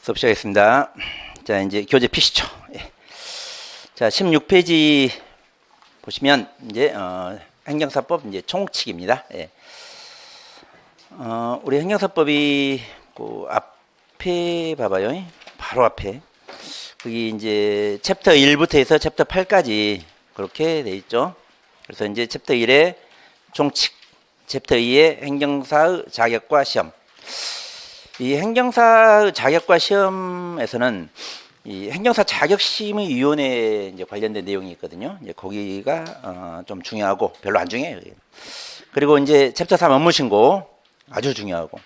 수업 시작하겠습니다. 자, 이제 교재 PC죠. 예. 자, 16페이지 보시면 이제 행정사법 이제 총칙입니다. 예. 우리 행정사법이 그 앞에 봐봐요. 바로 앞에 거기 이제 챕터 1부터 해서 챕터 8까지 그렇게 돼 있죠. 그래서 이제 챕터 1의 총칙, 챕터 2의 행정사의 자격과 시험. 이 행정사 자격과 시험에서는 이 행정사 자격심의위원회에 이제 관련된 내용이 있거든요. 이제 거기가 좀 중요하고 별로 안 중요해요. 그리고 이제 챕터 3 업무신고 아주 중요하고,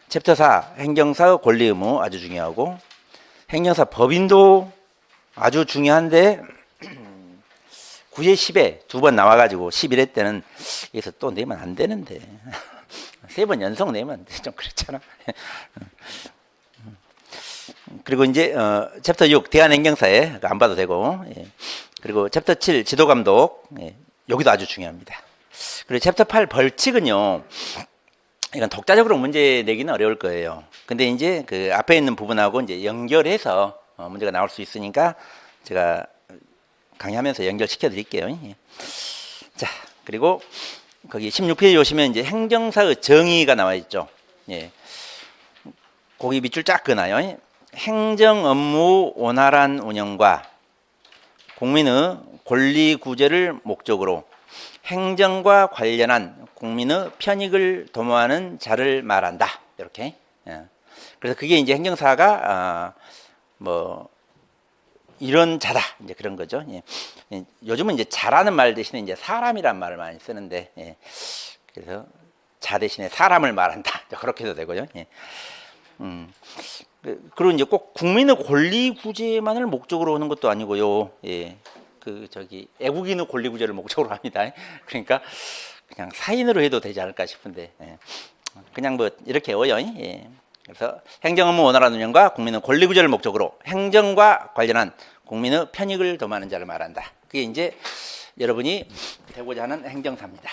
챕터 4 행정사 권리 의무 아주 중요하고, 행정사 법인도 아주 중요한데 9에 10에 두 번 나와가지고 11회 때는 여기서 또 내면 안 되는데 3번 연속 내면 좀 그렇잖아. 그리고 이제 챕터 6 대한행정사에 안 봐도 되고, 예. 그리고 챕터 7 지도감독, 예. 여기도 아주 중요합니다. 그리고 챕터 8 벌칙은요, 이건 독자적으로 문제 내기는 어려울 거예요. 근데 이제 그 앞에 있는 부분하고 이제 연결해서 문제가 나올 수 있으니까 제가 강의하면서 연결시켜 드릴게요. 예. 자, 그리고 거기 16페이지 오시면 이제 행정사의 정의가 나와 있죠. 예. 거기 밑줄 쫙 그나요. 행정 업무 원활한 운영과 국민의 권리 구제를 목적으로 행정과 관련한 국민의 편익을 도모하는 자를 말한다. 이렇게. 예. 그래서 그게 이제 행정사가 뭐 이런 자다, 이제 그런 거죠. 예. 요즘은 이제 자라는 말 대신에 이제 사람이란 말을 많이 쓰는데, 예. 그래서 자 대신에 사람을 말한다, 그렇게 해도 되고요. 예. 그리고 이제 꼭 국민의 권리 구제만을 목적으로 하는 것도 아니고요. 예. 애국인의 권리 구제를 목적으로 합니다. 그러니까 그냥 사인으로 해도 되지 않을까 싶은데, 예. 그냥 뭐 이렇게 어요. 예. 그래서 행정 업무 원활한 운영과 국민의 권리 구제를 목적으로 행정과 관련한 국민의 편익을 도모하는 자를 말한다. 그게 이제 여러분이 되고자 하는 행정사입니다.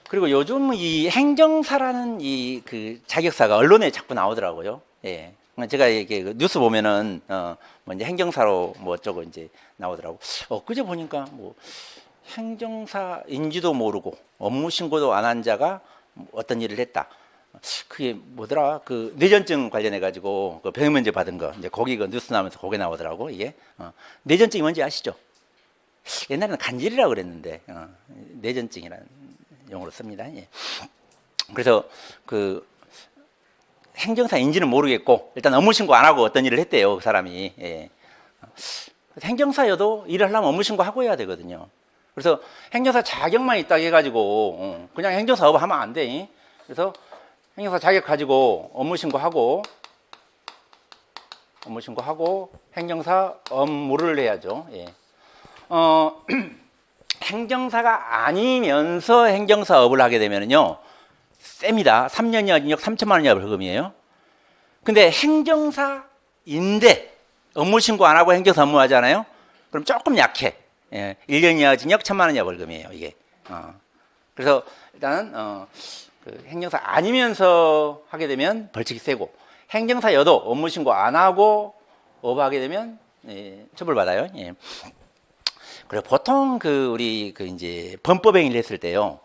그리고 요즘 이 행정사라는 이 그 자격사가 언론에 자꾸 나오더라고요. 예. 제가 이게 뉴스 보면은 뭐 이제 행정사로 뭐 어쩌고 이제 나오더라고. 그제 보니까 뭐 행정사인지도 모르고 업무 신고도 안 한 자가 어떤 일을 했다. 그게 뭐더라? 그 뇌전증 관련해 가지고 그 병역면제 받은 거. 이제 거기 그 뉴스 나오면서 거기 나오더라고. 이게 뇌전증이 뭔지 아시죠? 옛날에는 간질이라고 그랬는데 뇌전증이라는 용어로 씁니다. 예. 그래서 그 행정사인지는 모르겠고 일단 업무 신고 안 하고 어떤 일을 했대요, 그 사람이. 예. 행정사여도 일을 하려면 업무 신고하고 해야 되거든요. 그래서 행정사 자격만 있다 해가지고 그냥 행정사업 하면 안 돼. 그래서 행정사 자격 가지고 업무 신고하고 행정사 업무를 해야죠. 예. 행정사가 아니면서 행정사업을 하게 되면요, 셉니다. 3년 이하 징역 3천만 원 이하 벌금이에요. 근데 행정사인데 업무 신고 안 하고 행정사 업무하잖아요. 그럼 조금 약해. 예, 1년 이하 징역 1천만 원 이하 벌금이에요, 이게. 그래서 일단은 그 행정사 아니면서 하게 되면 벌칙이 세고, 행정사여도 업무 신고 안 하고 업하게 되면 처벌받아요. 예. 그리고 보통 우리 이제 범법 행위를 했을 때요,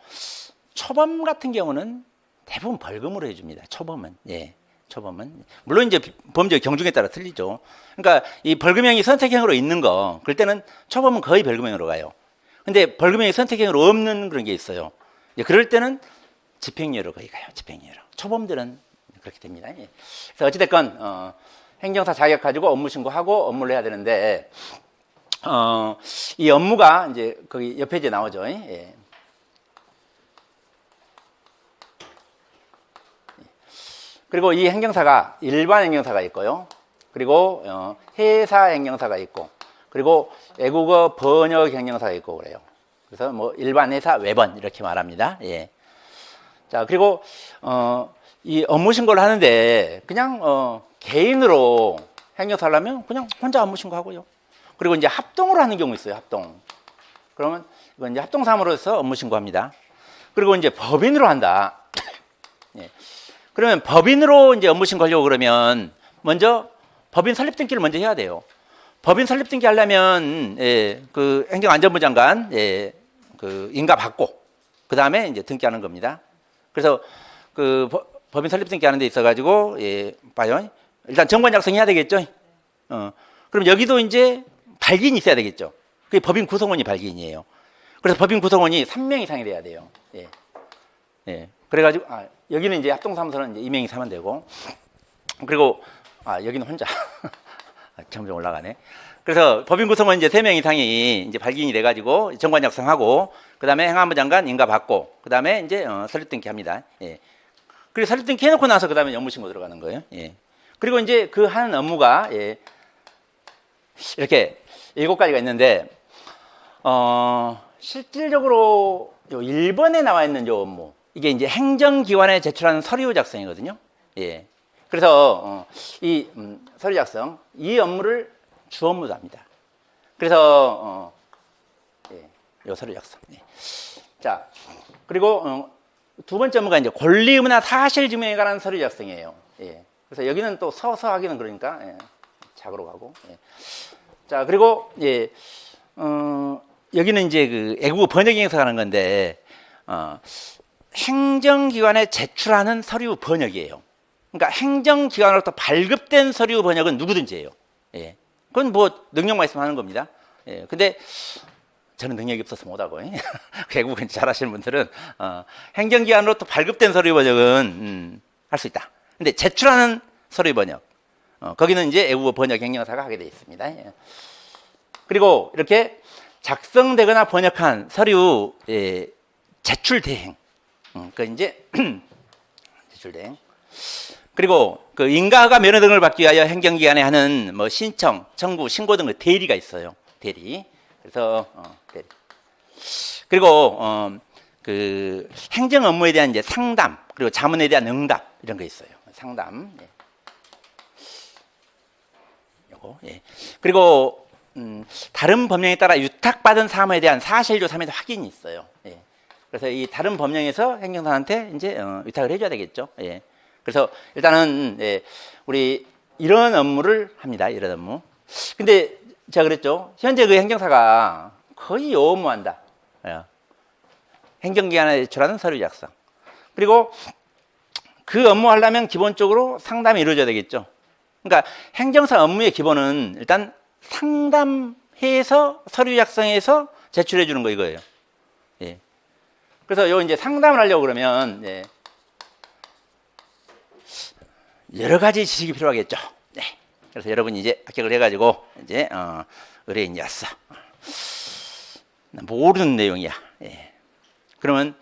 초범 같은 경우는 대부분 벌금으로 해줍니다. 초범은. 예. 초범은 물론 이제 범죄 경중에 따라 틀리죠. 그러니까 이 벌금형이 선택형으로 있는 거, 그럴 때는 초범은 거의 벌금형으로 가요. 근데 벌금형이 선택형으로 없는 그런 게 있어요. 그럴 때는 집행유예로 거의 가요. 집행유예로. 초범들은 그렇게 됩니다. 예. 그래서 어찌됐건 행정사 자격 가지고 업무 신고하고 업무를 해야 되는데, 이 업무가 이제 거기 옆에 이제 나오죠. 예. 그리고 이 행정사가 일반 행정사가 있고요. 그리고 회사 행정사가 있고, 그리고 외국어 번역 행정사가 있고 그래요. 그래서 뭐 일반 회사 외번 이렇게 말합니다. 예. 자, 그리고 이 업무 신고를 하는데 그냥 개인으로 행정사를 하면 그냥 혼자 업무 신고하고요. 그리고 이제 합동으로 하는 경우 있어요. 합동. 그러면 이건 이제 합동사무로서 업무 신고합니다. 그리고 이제 법인으로 한다. 예. 그러면 법인으로 이제 업무 신고하려고 그러면 먼저 법인 설립 등기를 먼저 해야 돼요. 법인 설립 등기 하려면 예, 그 행정안전부 장관 예, 그 인가 받고 그 다음에 이제 등기하는 겁니다. 그래서 그 법인 설립 등기하는 데 있어가지고 예, 봐요. 일단 정관 작성해야 되겠죠. 그럼 여기도 이제 발기인이 있어야 되겠죠. 그게 법인 구성원이 발기인이에요. 그래서 법인 구성원이 3명 이상이 돼야 돼요. 예. 예. 그래가지고 여기는 이제 합동사무소는 이제 2명 이상은 되고 그리고 여기는 혼자 점점 올라가네. 그래서 법인 구성원 이제 3명 이상이 이제 발기인이 돼가지고 정관 작성하고 그다음에 행안부 장관 인가 받고 그다음에 이제 설립 등기합니다. 예. 그리고 설립 등기 해놓고 나서 그다음에 업무신고 들어가는 거예요. 예. 그리고 이제 그 하는 업무가 예. 이렇게 7가지가 있는데 실질적으로 요 1번에 나와 있는 요 업무 이게 이제 행정기관에 제출하는 서류 작성이거든요. 예. 그래서 이 서류 작성 이 업무를 주 업무도 합니다. 그래서 예, 요 서류 작성. 예. 자 그리고 두 번째 업무가 이제 권리 의무나 사실 증명에 관한 서류 작성이에요. 예. 그래서 여기는 또 서서 하기는 그러니까 예. 작으로 가고. 예. 자 그리고 예, 여기는 이제 그 애국어 번역에서 하는 건데 행정기관에 제출하는 서류 번역이에요. 그러니까 행정기관으로부터 발급된 서류 번역은 누구든지 해요. 예. 그건 뭐 능력만 있으면 하는 겁니다. 예. 근데 저는 능력이 없어서 못하고 외국어 잘하시는 분들은 행정기관으로부터 발급된 서류 번역은 할 수 있다. 근데 제출하는 서류 번역 거기는 이제 애국어 번역 행정사가 하게 되어 있습니다. 예. 그리고 이렇게 작성되거나 번역한 서류 예, 제출 대행 그 이제 제출 대행 그리고 그 인가허가 면허 등을 받기 위하여 행정기관에 하는 뭐 신청, 청구, 신고 등의 대리가 있어요. 대리. 그래서 대리. 그리고 그 행정 업무에 대한 이제 상담 그리고 자문에 대한 응답 이런 거 있어요. 상담. 예. 요거. 예. 그리고 다른 법령에 따라 위탁받은 사무에 대한 사실조사및 확인이 있어요. 예. 그래서 이 다른 법령에서 행정사한테 이제 위탁을 해줘야 되겠죠. 예. 그래서 일단은 예, 우리 이런 업무를 합니다. 이런 업무. 근데 제가 그랬죠. 현재 그 행정사가 거의 요 업무한다. 예. 행정기관에 제출하는 서류 작성. 그리고 그 업무 하려면 기본적으로 상담이 이루어져야 되겠죠. 그러니까 행정사 업무의 기본은 일단 상담해서 서류 작성해서 제출해 주는 거 이거예요. 예. 그래서 요 이제 상담을 하려고 그러면 예. 여러 가지 지식이 필요하겠죠. 네. 그래서 여러분이 이제 합격을 해가지고 이제 의뢰인이 왔어. 모르는 내용이야. 예. 그러면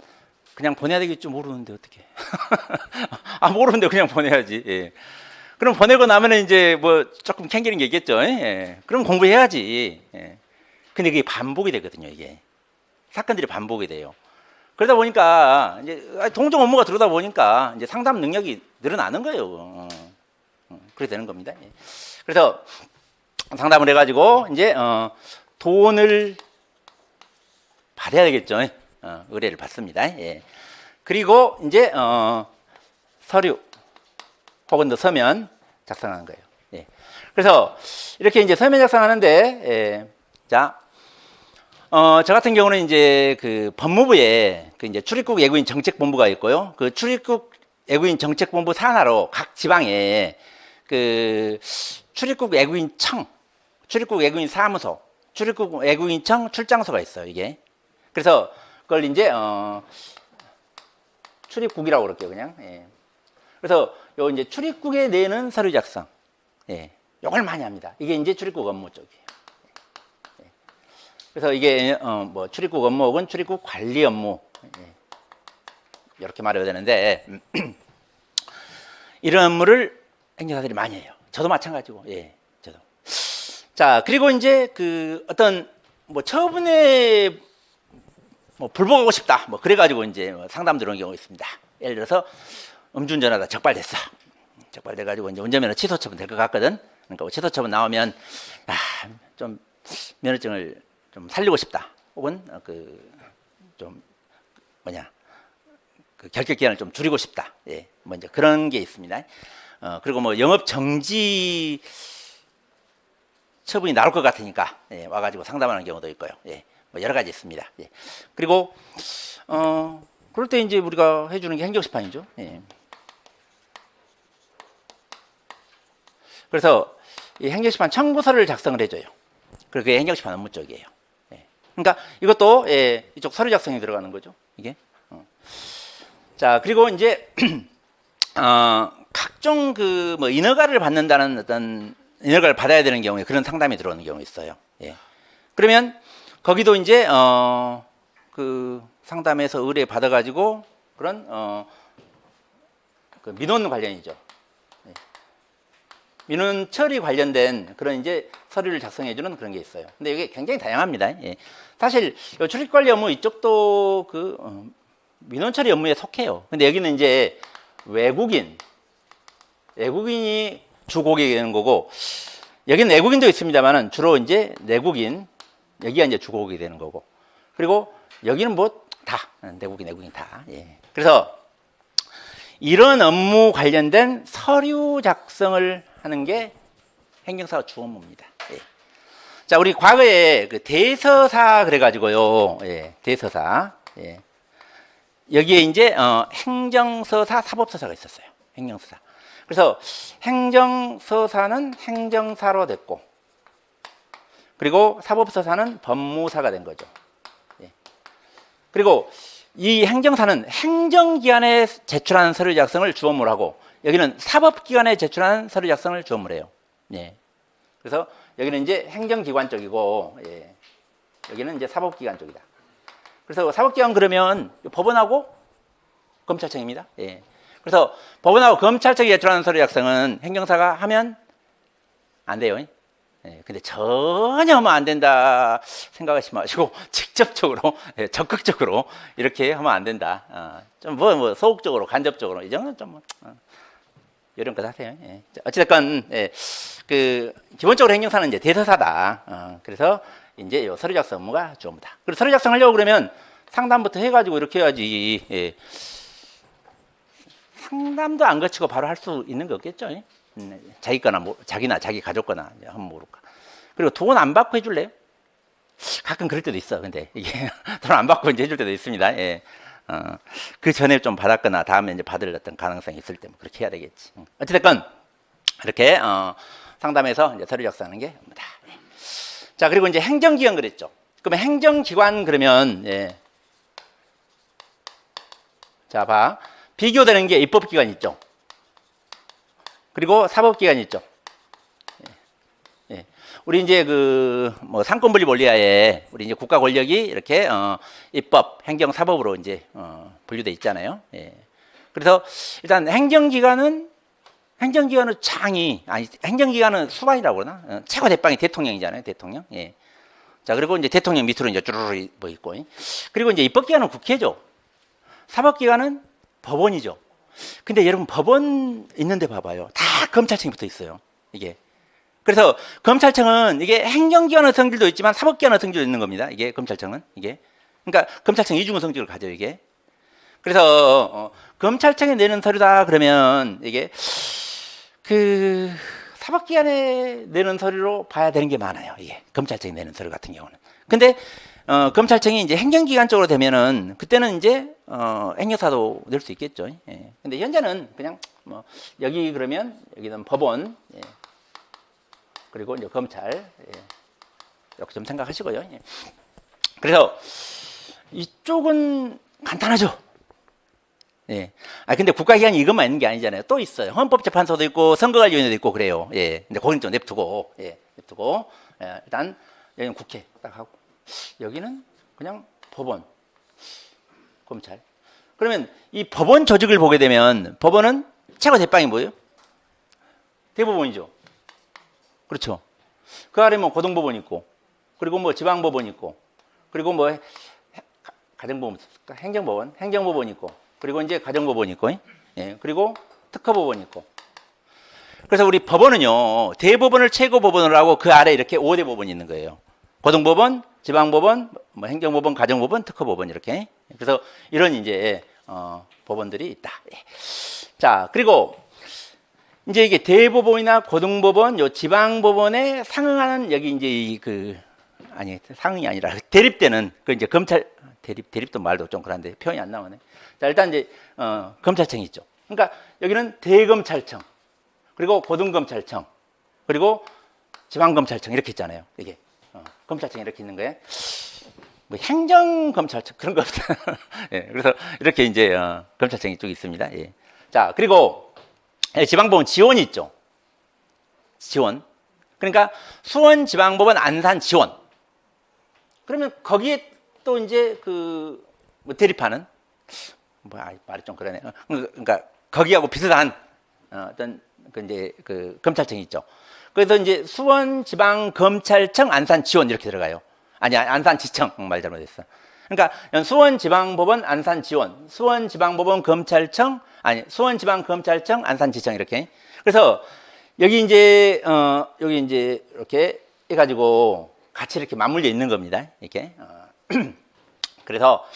그냥 보내야 되겠죠. 모르는데 어떻게? 모르는데 그냥 보내야지. 예. 그럼 보내고 나면은 이제 뭐 조금 캥기는 게 있겠죠. 예. 그럼 공부해야지. 예. 근데 그게 반복이 되거든요. 이게 사건들이 반복이 돼요. 그러다 보니까 이제 동종 업무가 들어오다 보니까 이제 상담 능력이 늘어나는 거예요. 그렇게 되는 겁니다. 예. 그래서 상담을 해가지고 이제 돈을 받아야 되겠죠. 의뢰를 받습니다. 예. 그리고 이제 서류 혹은 더 서면 작성하는 거예요. 예. 그래서 이렇게 이제 서면 작성하는데 예. 자. 저 같은 경우는 이제 그 법무부에 그 이제 출입국 외국인 정책본부가 있고요. 그 출입국 외국인 정책본부 산하로 각 지방에 그 출입국 외국인청, 출입국 외국인 사무소, 출입국 외국인청 출장소가 있어요. 이게. 그래서 그걸 이제 출입국이라고 그럴게요. 그냥. 예. 그래서 요 이제 출입국에 내는 서류 작성. 예. 요걸 많이 합니다. 이게 이제 출입국 업무 쪽이에요. 그래서 이게 뭐 출입국 업무 혹은 출입국 관리 업무 이렇게 말해야 되는데 이런 업무를 행정사들이 많이 해요. 저도 마찬가지고, 예, 저도. 자 그리고 이제 그 어떤 뭐 처분에 뭐 불복하고 싶다, 뭐 그래가지고 이제 상담 들어오는 경우가 있습니다. 예를 들어서 음주운전하다 적발됐어. 적발돼가지고 이제 운전면허 취소 처분 될 것 같거든. 그러니까 취소 처분 나오면 좀 면허증을 좀 살리고 싶다. 혹은 그 좀 뭐냐 그 결격 기간을 좀 줄이고 싶다. 예, 뭐 이제 그런 게 있습니다. 그리고 뭐 영업 정지 처분이 나올 것 같으니까 예, 와가지고 상담하는 경우도 있고요. 예, 뭐 여러 가지 있습니다. 예. 그리고 그럴 때 이제 우리가 해주는 게 행정심판이죠. 예. 그래서 이 행정심판 청구서를 작성을 해줘요. 그리고 그게 행정심판 업무 쪽이에요. 예. 그러니까 이것도 예, 이쪽 서류 작성이 들어가는 거죠. 이게. 자, 그리고 이제 각종 그 뭐 인허가를 받는다는 어떤 인허가를 받아야 되는 경우에 그런 상담이 들어오는 경우 있어요. 예. 그러면 거기도 이제 그 상담에서 의뢰 받아가지고 그런 그 민원 관련이죠. 예. 민원 처리 관련된 그런 이제 서류를 작성해주는 그런 게 있어요. 근데 이게 굉장히 다양합니다. 예. 사실 출입관리 업무 이쪽도 그 민원 처리 업무에 속해요. 근데 여기는 이제 외국인이 주 고객이 되는 거고, 여기는 내국인도 있습니다만은 주로 이제 내국인, 여기가 이제 주 고객이 되는 거고, 그리고 여기는 뭐 다 내국인 다. 예. 그래서 이런 업무 관련된 서류 작성을 하는 게 행정사 주 업무입니다. 예. 자, 우리 과거에 그 대서사 그래가지고요, 예, 대서사. 예. 여기에 이제 행정서사, 사법서사가 있었어요. 행정서사. 그래서 행정서사는 행정사로 됐고, 그리고 사법서사는 법무사가 된 거죠. 예. 그리고 이 행정사는 행정기관에 제출하는 서류 작성을 주 업무로 하고, 여기는 사법기관에 제출하는 서류 작성을 주 업무로 해요. 예. 그래서 여기는 이제 행정기관 쪽이고, 예. 여기는 이제 사법기관 쪽이다. 그래서 사법기관 그러면 법원하고 검찰청입니다. 예. 그래서 법원하고 검찰청이 제출하는 서류 작성은 행정사가 하면 안 돼요. 예. 근데 전혀 하면 안 된다 생각하지 마시고 직접적으로, 예, 적극적으로 이렇게 하면 안 된다. 좀 뭐 소극적으로, 간접적으로 이 정도는 좀 이런 것 하세요. 예. 어찌됐건 예. 그 기본적으로 행정사는 이제 대서사다. 그래서 이제 요 서류 작성 업무가 주 업무다. 그리고 서류 작성하려고 그러면 상담부터 해가지고 이렇게 해야지. 예. 상담도 안 거치고 바로 할 수 있는 게 없겠죠. 자기 거나 자기나 자기 가족 거나 한번 모를까. 그리고 돈 안 받고 해줄래요? 가끔 그럴 때도 있어. 근데 이게 돈 안 받고 이제 해줄 때도 있습니다. 예. 그 전에 좀 받았거나 다음에 이제 받을 어떤 가능성이 있을 때 뭐 그렇게 해야 되겠지. 어찌됐건 이렇게 상담해서 이제 서류 작성하는 게 업무다. 자, 그리고 이제 행정기관 그랬죠. 그러면 행정기관 그러면, 예. 자, 봐. 비교되는 게 입법기관 있죠. 그리고 사법기관 있죠. 예. 예. 우리 이제 그, 뭐, 상권분립 원리하에 우리 이제 국가 권력이 이렇게, 입법, 행정, 사법으로 이제, 분류돼 있잖아요. 예. 그래서 일단 행정기관은 행정기관은 수반이라고 그러나? 최고 대빵이 대통령이잖아요, 대통령. 예. 자, 그리고 이제 대통령 밑으로 이제 쭈르르 뭐 있고. 그리고 이제 입법기관은 국회죠. 사법기관은 법원이죠. 근데 여러분, 법원 있는데 봐봐요. 다 검찰청이 붙어 있어요, 이게. 그래서 검찰청은 이게 행정기관의 성질도 있지만 사법기관의 성질도 있는 겁니다, 이게 검찰청은. 이게. 그러니까 검찰청 이중의 성질을 가져요, 이게. 그래서, 검찰청에 내는 서류다 그러면 이게 그 사법기관에 내는 서류로 봐야 되는 게 많아요. 이게 검찰청이 내는 서류 같은 경우는. 근데 검찰청이 이제 행정기관 쪽으로 되면은 그때는 이제 행정사도 낼 수 있겠죠. 예. 근데 현재는 그냥 뭐 여기 그러면 여기는 법원, 예. 그리고 이제 검찰, 예. 이렇게 좀 생각하시고요. 예. 그래서 이쪽은 간단하죠. 예. 근데 국가기관이 이것만 있는 게 아니잖아요. 또 있어요. 헌법재판소도 있고, 선거관리위원회도 있고, 그래요. 예. 근데 거기는 좀 냅두고, 예. 냅두고, 예. 일단, 여기는 국회 딱 하고, 여기는 그냥 법원, 검찰. 그러면 이 법원 조직을 보게 되면, 법원은 최고 대빵이 뭐예요? 대법원이죠. 그렇죠. 그 아래 뭐 고등법원 있고, 그리고 뭐 지방법원 있고, 그리고 뭐 가정법원, 행정법원 있고, 그리고 이제 가정법원이 있고, 예, 그리고 특허법원이 있고. 그래서 우리 법원은요, 대법원을 최고법원으로 하고 그 아래 이렇게 5대 법원이 있는 거예요. 고등법원, 지방법원, 뭐 행정법원, 가정법원, 특허법원 이렇게. 그래서 이런 이제 법원들이 있다. 예. 자, 그리고 이제 이게 대법원이나 고등법원, 요 지방법원에 상응하는 여기 이제 아니 상응이 아니라 대립되는 그 이제 검찰 대립도 말도 좀 그런데 표현이 안 나오네. 자, 일단 이제 검찰청이 있죠. 그러니까 여기는 대검찰청, 그리고 고등검찰청, 그리고 지방검찰청 이렇게 있잖아요. 이게 검찰청이 이렇게 있는 거예요. 뭐 행정검찰청 그런 거 없잖아요. 예, 그래서 이렇게 이제 검찰청이 쭉 있습니다. 예. 자, 그리고 지방법원 지원이 있죠. 지원. 그러니까 수원지방법원 안산지원. 그러면 거기에 또 이제 뭐 대립하는 말이 좀 그러네. 그러니까 거기하고 비슷한 어떤 이제 검찰청이 있죠. 그래서 이제 수원지방검찰청 안산지원 이렇게 들어가요. 아니, 안산지청 말 잘못했어. 그러니까 수원지방법원 안산지원, 수원지방법원 검찰청, 아니 수원지방검찰청 안산지청 이렇게. 그래서 여기 이제 이렇게 해가지고 같이 이렇게 맞물려 있는 겁니다. 이렇게. 그래서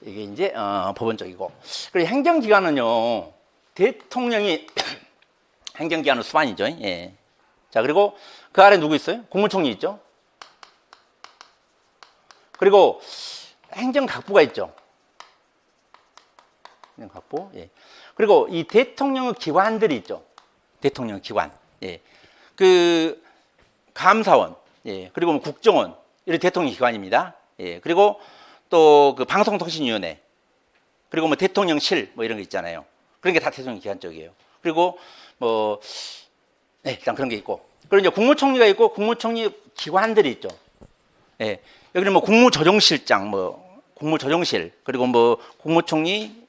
이게 이제 법원 쪽이고. 그리고 행정기관은요, 대통령이 행정기관은 수반이죠. 예. 자, 그리고 그 아래 누구 있어요? 국무총리 있죠. 그리고 행정각부가 있죠. 행정각부. 예. 그리고 이 대통령 기관들이 있죠. 대통령 기관. 예. 감사원. 예. 그리고 뭐 국정원. 이런 대통령 기관입니다. 예. 그리고 또 방송통신위원회. 그리고 뭐 대통령실 뭐 이런 거 있잖아요. 그런 게 다 대통령 기관 쪽이에요. 그리고 뭐 네, 일단 그런 게 있고. 그리고 이제 국무총리가 있고 국무총리 기관들이 있죠. 예. 여기는 뭐 국무조정실장, 국무조정실, 그리고 뭐 국무총리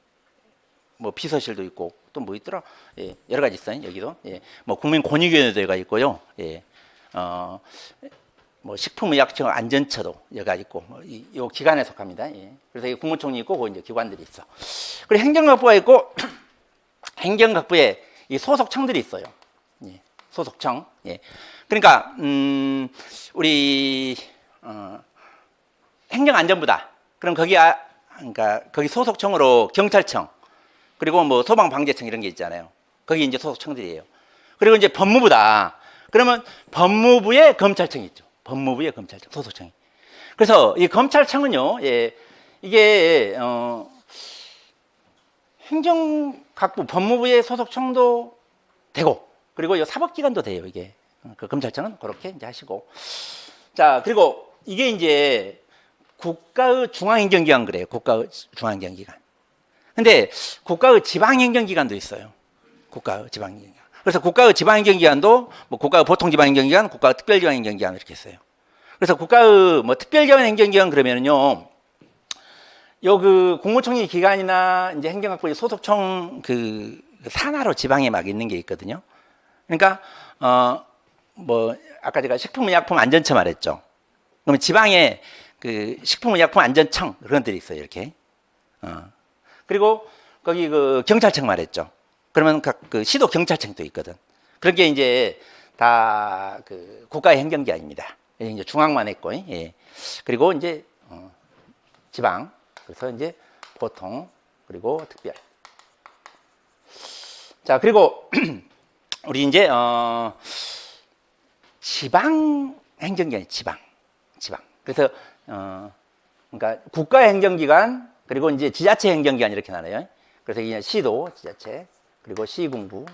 뭐 비서실도 있고 또 뭐 있더라. 예. 여러 가지 있어요. 여기도. 예. 뭐 국민권익위원회가 있고요. 예. 뭐 식품의약청 안전처도 여가 있고 이 기관에 속합니다. 예. 그래서 이 국무총리 있고 그 이제 기관들이 있어. 그리고 행정각부가 있고 행정각부에 이 소속청들이 있어요. 예. 소속청. 예. 그러니까 우리 행정안전부다. 그럼 그러니까 거기 소속청으로 경찰청, 그리고 뭐 소방방재청 이런 게 있잖아요. 거기 이제 소속청들이에요. 그리고 이제 법무부다. 그러면 법무부에 검찰청이 있죠. 법무부에 검찰청, 소속청이. 그래서 이 검찰청은요, 예, 이게 행정각부, 법무부의 소속청도 되고, 그리고 이 사법기관도 돼요. 이게 검찰청은 그렇게 이제 하시고. 자, 그리고 이게 이제 국가의 중앙행정기관 그래요. 국가의 중앙행정기관. 근데 국가의 지방행정기관도 있어요. 국가의 지방행정기관. 그래서 국가의 지방행정기관도 뭐 국가의 보통지방행정기관, 국가의 특별지방행정기관 이렇게 있어요. 그래서 국가의 뭐 특별지방행정기관 그러면은요, 국무총리 기관이나 이제 행정각부 소속청 산하로 지방에 막 있는 게 있거든요. 그러니까 뭐 아까 제가 식품의약품 안전처 말했죠. 그러면 지방에 식품의약품 안전청 그런 데이 있어요. 이렇게. 그리고 거기 경찰청 말했죠. 그러면 각 시도 경찰청도 있거든. 그런 게 이제 다 국가의 행정기관입니다. 이제 중앙만 했고, 예. 그리고 이제 지방, 그래서 이제 보통 그리고 특별. 자, 그리고 우리 이제 지방 행정기관, 지방. 그래서 그러니까 국가의 행정기관 그리고 이제 지자체 행정기관 이렇게 나눠요. 그래서 이제 시도, 지자체, 그리고 시군구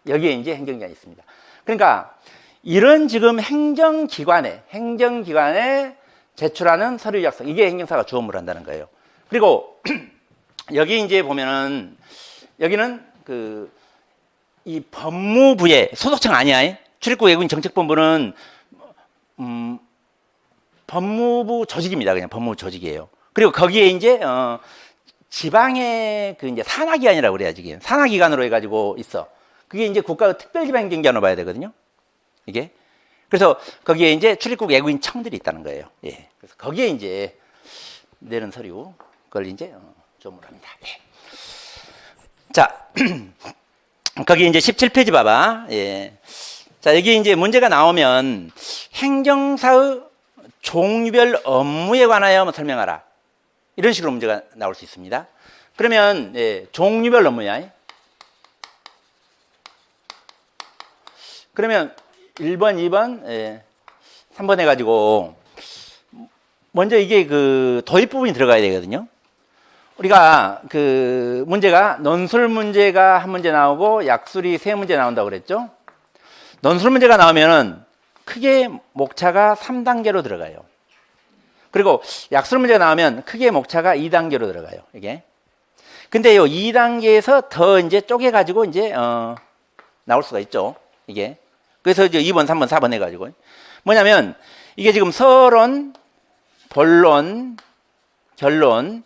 여기에 이제 행정기관이 있습니다. 그러니까 이런 지금 행정기관에 제출하는 서류 작성 이게 행정사가 주 업무를 한다는 거예요. 그리고 여기 이제 보면은 여기는 이 법무부의 소속청 아니야? 출입국 외국인 정책본부는 법무부 조직입니다. 그냥 법무부 조직이에요. 그리고 거기에 이제 지방의 이제 산하기관이라고 그래야지. 산하기관으로 해가지고 있어. 그게 이제 국가 특별지방행정기관으로 봐야 되거든요. 이게. 그래서 거기에 이제 출입국 외국인 청들이 있다는 거예요. 예. 그래서 거기에 이제 내는 서류 그걸 이제 조문을 합니다. 예. 자, 거기 이제 17페이지 봐봐. 예. 자, 여기 이제 문제가 나오면 행정사의 종류별 업무에 관하여 설명하라. 이런 식으로 문제가 나올 수 있습니다. 그러면 예, 종류별 업무야. 그러면 1번, 2번, 예, 3번 해가지고 먼저 이게 그 도입 부분이 들어가야 되거든요. 우리가 그 문제가 논술 문제가 한 문제 나오고 약술이 세 문제 나온다고 그랬죠. 논술 문제가 나오면은 크게 목차가 3단계로 들어가요. 그리고 약술 문제가 나오면 크게 목차가 2단계로 들어가요. 이게. 근데 요 2단계에서 더 이제 쪼개가지고 이제 나올 수가 있죠. 이게. 그래서 이제 2번, 3번, 4번 해가지고 뭐냐면 이게 지금 서론, 본론, 결론.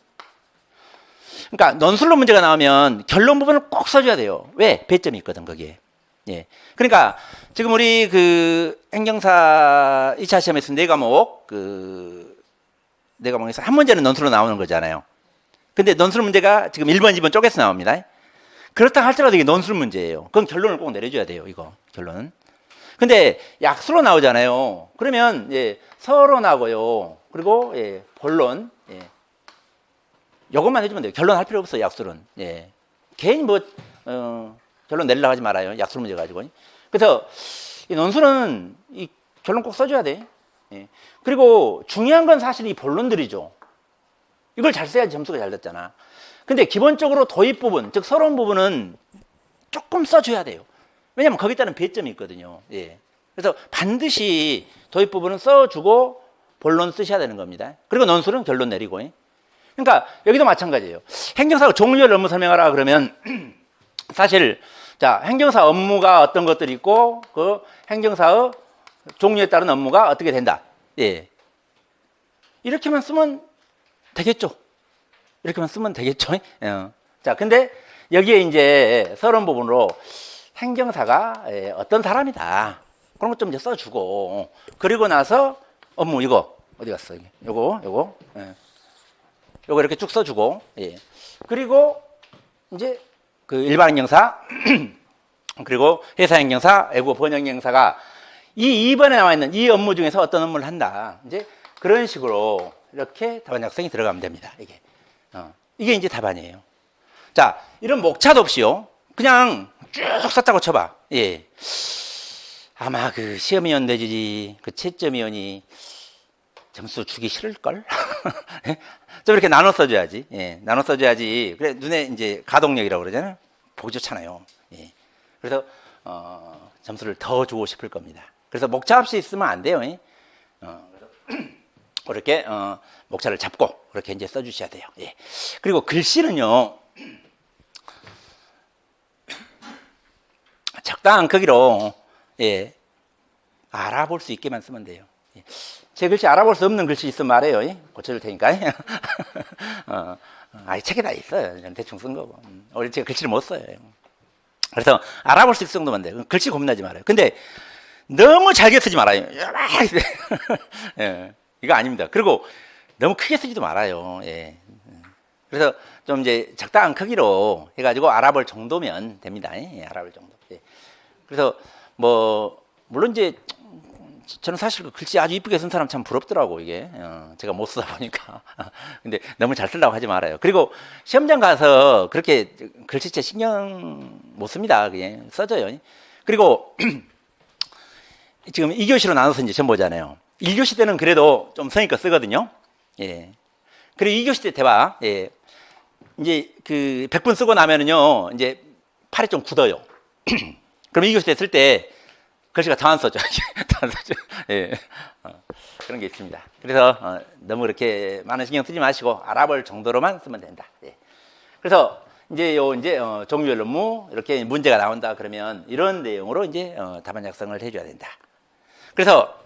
그러니까 논술로 문제가 나오면 결론 부분을 꼭 써줘야 돼요. 왜? 배점이 있거든 거기에. 예. 그러니까 지금 우리 그 행정사 2차 시험에서 네 과목에서 한 문제는 논술로 나오는 거잖아요. 근데 논술 문제가 지금 1번, 2번 쪼개서 나옵니다. 그렇다 할지라도 이게 논술 문제예요. 그럼 결론을 꼭 내려줘야 돼요. 이거 결론은. 근데 약수로 나오잖아요. 그러면 예, 서론하고요. 그리고 예, 본론. 예. 요것만 해주면 돼요. 결론 할 필요 없어요. 약술은. 예. 괜히 뭐 결론 내려고 하지 말아요. 약술 문제 가지고. 그래서 이 논술은 이 결론 꼭 써줘야 돼. 예. 그리고 중요한 건 사실 이 본론들이죠. 이걸 잘 써야지 점수가 잘 됐잖아. 근데 기본적으로 도입 부분, 즉 서론 부분은 조금 써줘야 돼요. 왜냐면 거기에 따른 배점이 있거든요. 예. 그래서 반드시 도입 부분은 써주고 본론 쓰셔야 되는 겁니다. 그리고 논술은 결론 내리고. 그러니까 여기도 마찬가지예요. 행정사 종류별 업무 설명하라 그러면 사실 자 행정사 업무가 어떤 것들이 있고 그 행정사의 종류에 따른 업무가 어떻게 된다. 예. 이렇게만 쓰면 되겠죠. 이렇게만 쓰면 되겠죠. 자, 근데 여기에 이제 서론 부분으로 행정사가 어떤 사람이다. 그런 것 좀 이제 써주고 그리고 나서 업무 이거 어디 갔어? 요거. 예. 요거 이렇게 쭉 써주고, 예. 그리고 이제 그 일반 행정사, 그리고 회사 행정사, 외국어 번역 행정사가 이 2번에 나와 있는 이 업무 중에서 어떤 업무를 한다. 이제 그런 식으로 이렇게 답안 작성이 들어가면 됩니다. 이게 이제 답안이에요. 자, 이런 목차도 없이요. 그냥 쭉 썼다고 쳐봐. 예. 아마 그 시험위원 내지 그 채점위원이 점수 주기 싫을걸? 좀 이렇게 나눠 써줘야지. 예, 나눠 써줘야지. 그래, 눈에 이제 가동력이라고 그러잖아요. 보기 좋잖아요. 예. 그래서, 점수를 더 주고 싶을 겁니다. 그래서 목차 없이 있으면 안 돼요. 그렇게, 목차를 잡고, 그렇게 이제 써주셔야 돼요. 예. 그리고 글씨는요, 적당한 크기로, 예, 알아볼 수 있게만 쓰면 돼요. 예. 제 글씨 알아볼 수 없는 글씨 있으면 말해요. 고쳐줄 테니까. 책에 다 있어요. 그냥 대충 쓴 거고. 원래 제가 글씨를 못 써요. 그래서 알아볼 수 있을 정도만 돼요. 글씨 고민하지 말아요. 근데 너무 잘게 쓰지 말아요. 예, 이거 아닙니다. 그리고 너무 크게 쓰지도 말아요. 예. 그래서 좀 이제 적당한 크기로 해가지고 알아볼 정도면 됩니다. 예, 알아볼 정도. 예. 그래서 뭐 물론 이제 저는 사실 그 글씨 아주 이쁘게 쓴 사람 참 부럽더라고 이게 제가 못 쓰다 보니까 근데 너무 잘 쓰려고 하지 말아요. 그리고 시험장 가서 그렇게 글씨체 신경 못 씁니다. 그냥 써져요. 그리고 지금 2교시로 나눠서 이제 시험 보잖아요. 1교시 때는 그래도 좀 성의껏 쓰거든요. 예. 그리고 2교시 때 대박. 예. 이제 그 100분 쓰고 나면은요 이제 팔이 좀 굳어요. 그럼 2교시 때 쓸 때 글씨가 더 안 써져. 더 안 써져. 예. 그런 게 있습니다. 그래서 너무 그렇게 많은 신경 쓰지 마시고 알아볼 정도로만 쓰면 된다. 예. 그래서 이제 종류별 업무 이렇게 문제가 나온다 그러면 이런 내용으로 이제 답안 작성을 해줘야 된다. 그래서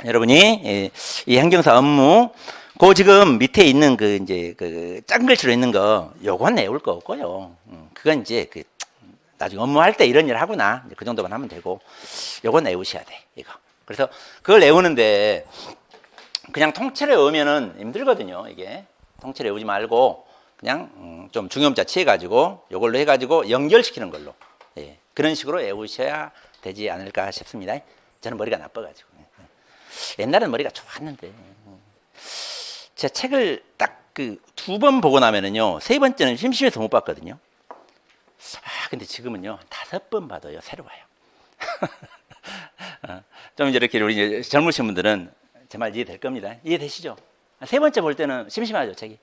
여러분이 이 행정사 업무 그 지금 밑에 있는 그 이제 그 작은 글씨로 있는 거 요건 외울 거 없고요. 그건 이제 그 나중에 업무할 때 이런 일 하구나. 그 정도만 하면 되고, 요건 외우셔야 돼, 이거. 그래서 그걸 외우는데, 그냥 통째로 외우면은 힘들거든요, 이게. 통째로 외우지 말고, 그냥 좀 중요문자 취해가지고, 요걸로 해가지고 연결시키는 걸로. 예. 그런 식으로 외우셔야 되지 않을까 싶습니다. 저는 머리가 나빠가지고. 옛날엔 머리가 좋았는데. 제 책을 딱 그 두 번 보고 나면은요, 세 번째는 심심해서 못 봤거든요. 근데 지금은요, 5번 봐도요, 새로워요. 좀 이제 이렇게 우리 이제 젊으신 분들은 제 말 이해될 겁니다. 이해되시죠? 세 번째 볼 때는 심심하죠, 책이.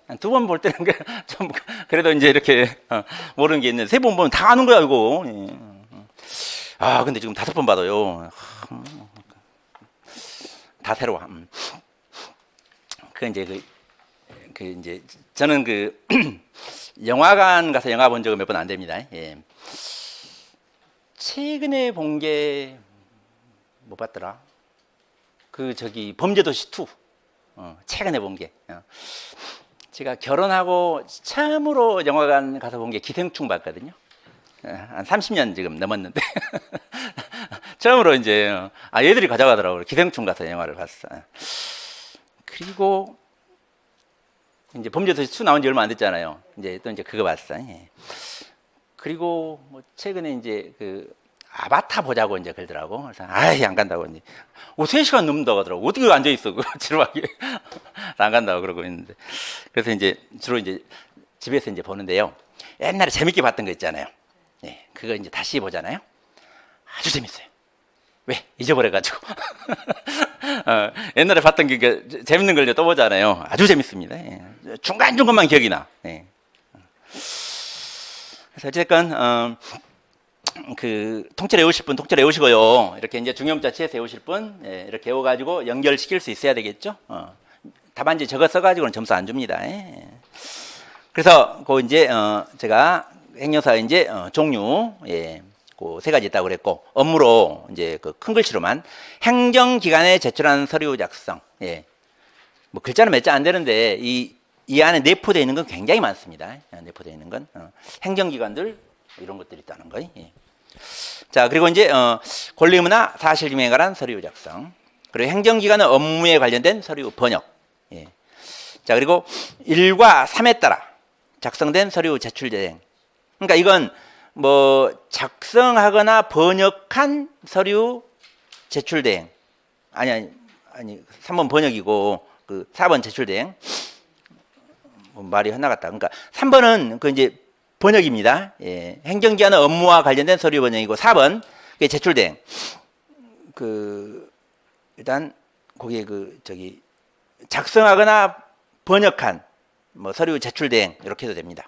한 2번 볼 때는 좀 그래도 이제 이렇게 모르는 게 있는데, 3번 보면 다 아는 거야, 이거. 근데 지금 5번 봐도요, 다 새로워. 그 이제 이제 저는 영화관 가서 영화 본 적은 몇 번 안 됩니다. 예. 최근에 본 게 뭐 봤더라? 범죄도시 2. 최근에 본 게. 제가 결혼하고 처음으로 영화관 가서 본 게 기생충 봤거든요. 한 30년 지금 넘었는데 처음으로 이제 얘들이 가져가더라고요. 기생충 가서 영화를 봤어. 그리고 이제 범죄도시 2 나온 지 얼마 안 됐잖아요. 이제 또 이제 그거 봤어. 예. 그리고 뭐 최근에 이제 아바타 보자고 이제 그러더라고. 그래서 안 간다고 이제 3시간 넘는다고 하더라고. 어떻게 앉아 있어? 지루하게. 안 간다고 그러고 있는데. 그래서 이제 주로 이제 집에서 이제 보는데요. 옛날에 재밌게 봤던 거 있잖아요. 예. 그거 이제 다시 보잖아요. 아주 재밌어요. 왜? 잊어버려가지고. 옛날에 봤던 게 재밌는 걸 또 보잖아요. 아주 재밌습니다. 예. 중간중간만 기억이 나. 예. 그래서 어쨌건, 통째로 외우실 분, 통째로 외우시고요. 이렇게 이제 중요문자 취해서 외우실 분, 이렇게 외워가지고 연결시킬 수 있어야 되겠죠. 답안지 적어 써가지고는 점수 안 줍니다. 예. 그래서, 이제, 제가 행정사 이제, 종류, 예. 그 3가지 있다고 그랬고, 업무로 이제 큰 글씨로만 행정기관에 제출하는 서류 작성. 예. 뭐 글자는 몇 자 안 되는데 이 안에 내포되어 있는 건 굉장히 많습니다. 내포되어 있는 건 행정기관들 이런 것들이 있다는 거예요. 예. 자, 그리고 이제 권리 의무나 사실 규명에 관한 서류 작성. 그리고 행정기관의 업무에 관련된 서류 번역. 예. 자, 그리고 1과 3에 따라 작성된 서류 제출 대행. 그러니까 이건 뭐 작성하거나 번역한 서류 제출 대행. 아니 3번 번역이고 4번 제출 대행. 말이 헛나갔다. 그러니까 3번은 이제 번역입니다. 예. 행정기관의 업무와 관련된 서류 번역이고 4번 그게 제출 대행. 일단 거기에 작성하거나 번역한 뭐 서류 제출 대행 이렇게 해도 됩니다.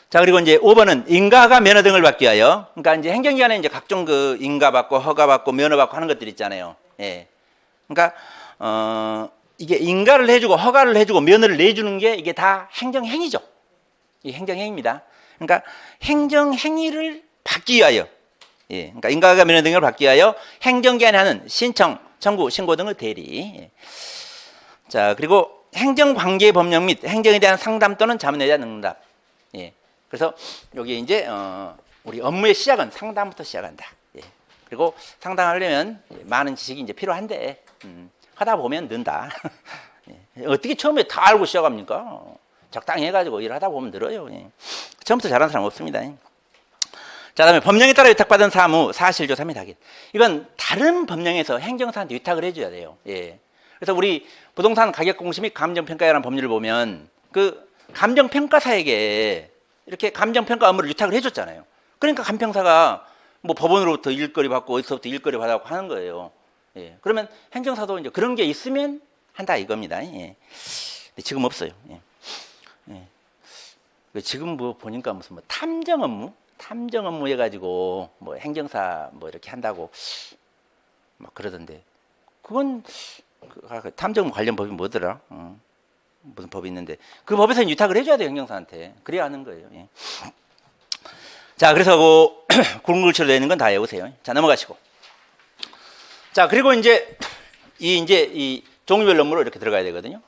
자, 그리고 이제 5번은 인가가 면허 등을 받기 위하여. 그러니까 이제 행정기관에 이제 각종 인가 받고 허가 받고 면허 받고 하는 것들 있잖아요. 예. 그러니까 이게 인가를 해주고 허가를 해주고 면허를 내주는 게 이게 다 행정행위죠. 이게 행정행위입니다. 그러니까 행정행위를 받기 위하여. 예. 그러니까 인가가 면허 등을 받기 위하여 행정기관에 하는 신청, 청구, 신고 등의 대리. 예. 자, 그리고 행정관계 법령 및 행정에 대한 상담 또는 자문에 대한 응답. 예. 그래서 여기 이제 우리 업무의 시작은 상담부터 시작한다. 예. 그리고 상담하려면 많은 지식이 이제 필요한데 하다 보면 는다. 예. 어떻게 처음에 다 알고 시작합니까? 적당히 해가지고 일하다 보면 늘어요. 예. 처음부터 잘하는 사람 없습니다. 자, 다음에 법령에 따라 위탁받은 사무 사실 조사 및 확인. 이건 다른 법령에서 행정사한테 위탁을 해줘야 돼요. 예. 그래서 우리 부동산 가격 공시 및 감정평가라는 법률을 보면 감정평가사에게 이렇게 감정평가 업무를 위탁을 해줬잖아요. 그러니까 감평사가 뭐 법원으로부터 일거리 받고 어디서부터 일거리 받고 하는 거예요. 예. 그러면 행정사도 이제 그런 게 있으면 한다 이겁니다. 예. 근데 지금 없어요. 예. 예. 지금 뭐 보니까 무슨 탐정 업무 해가지고 뭐 행정사 뭐 이렇게 한다고 막 그러던데 그건 탐정 관련 법이 뭐더라? 무슨 법이 있는데 그 법에서 위탁을 해줘야 돼요. 행정사한테. 그래야 하는 거예요. 예. 자, 그래서 굵은글씨로 되어 있는 건 다 외우세요. 자, 넘어가시고. 자, 그리고 이제 이 종류별 업무로 이렇게 들어가야 되거든요.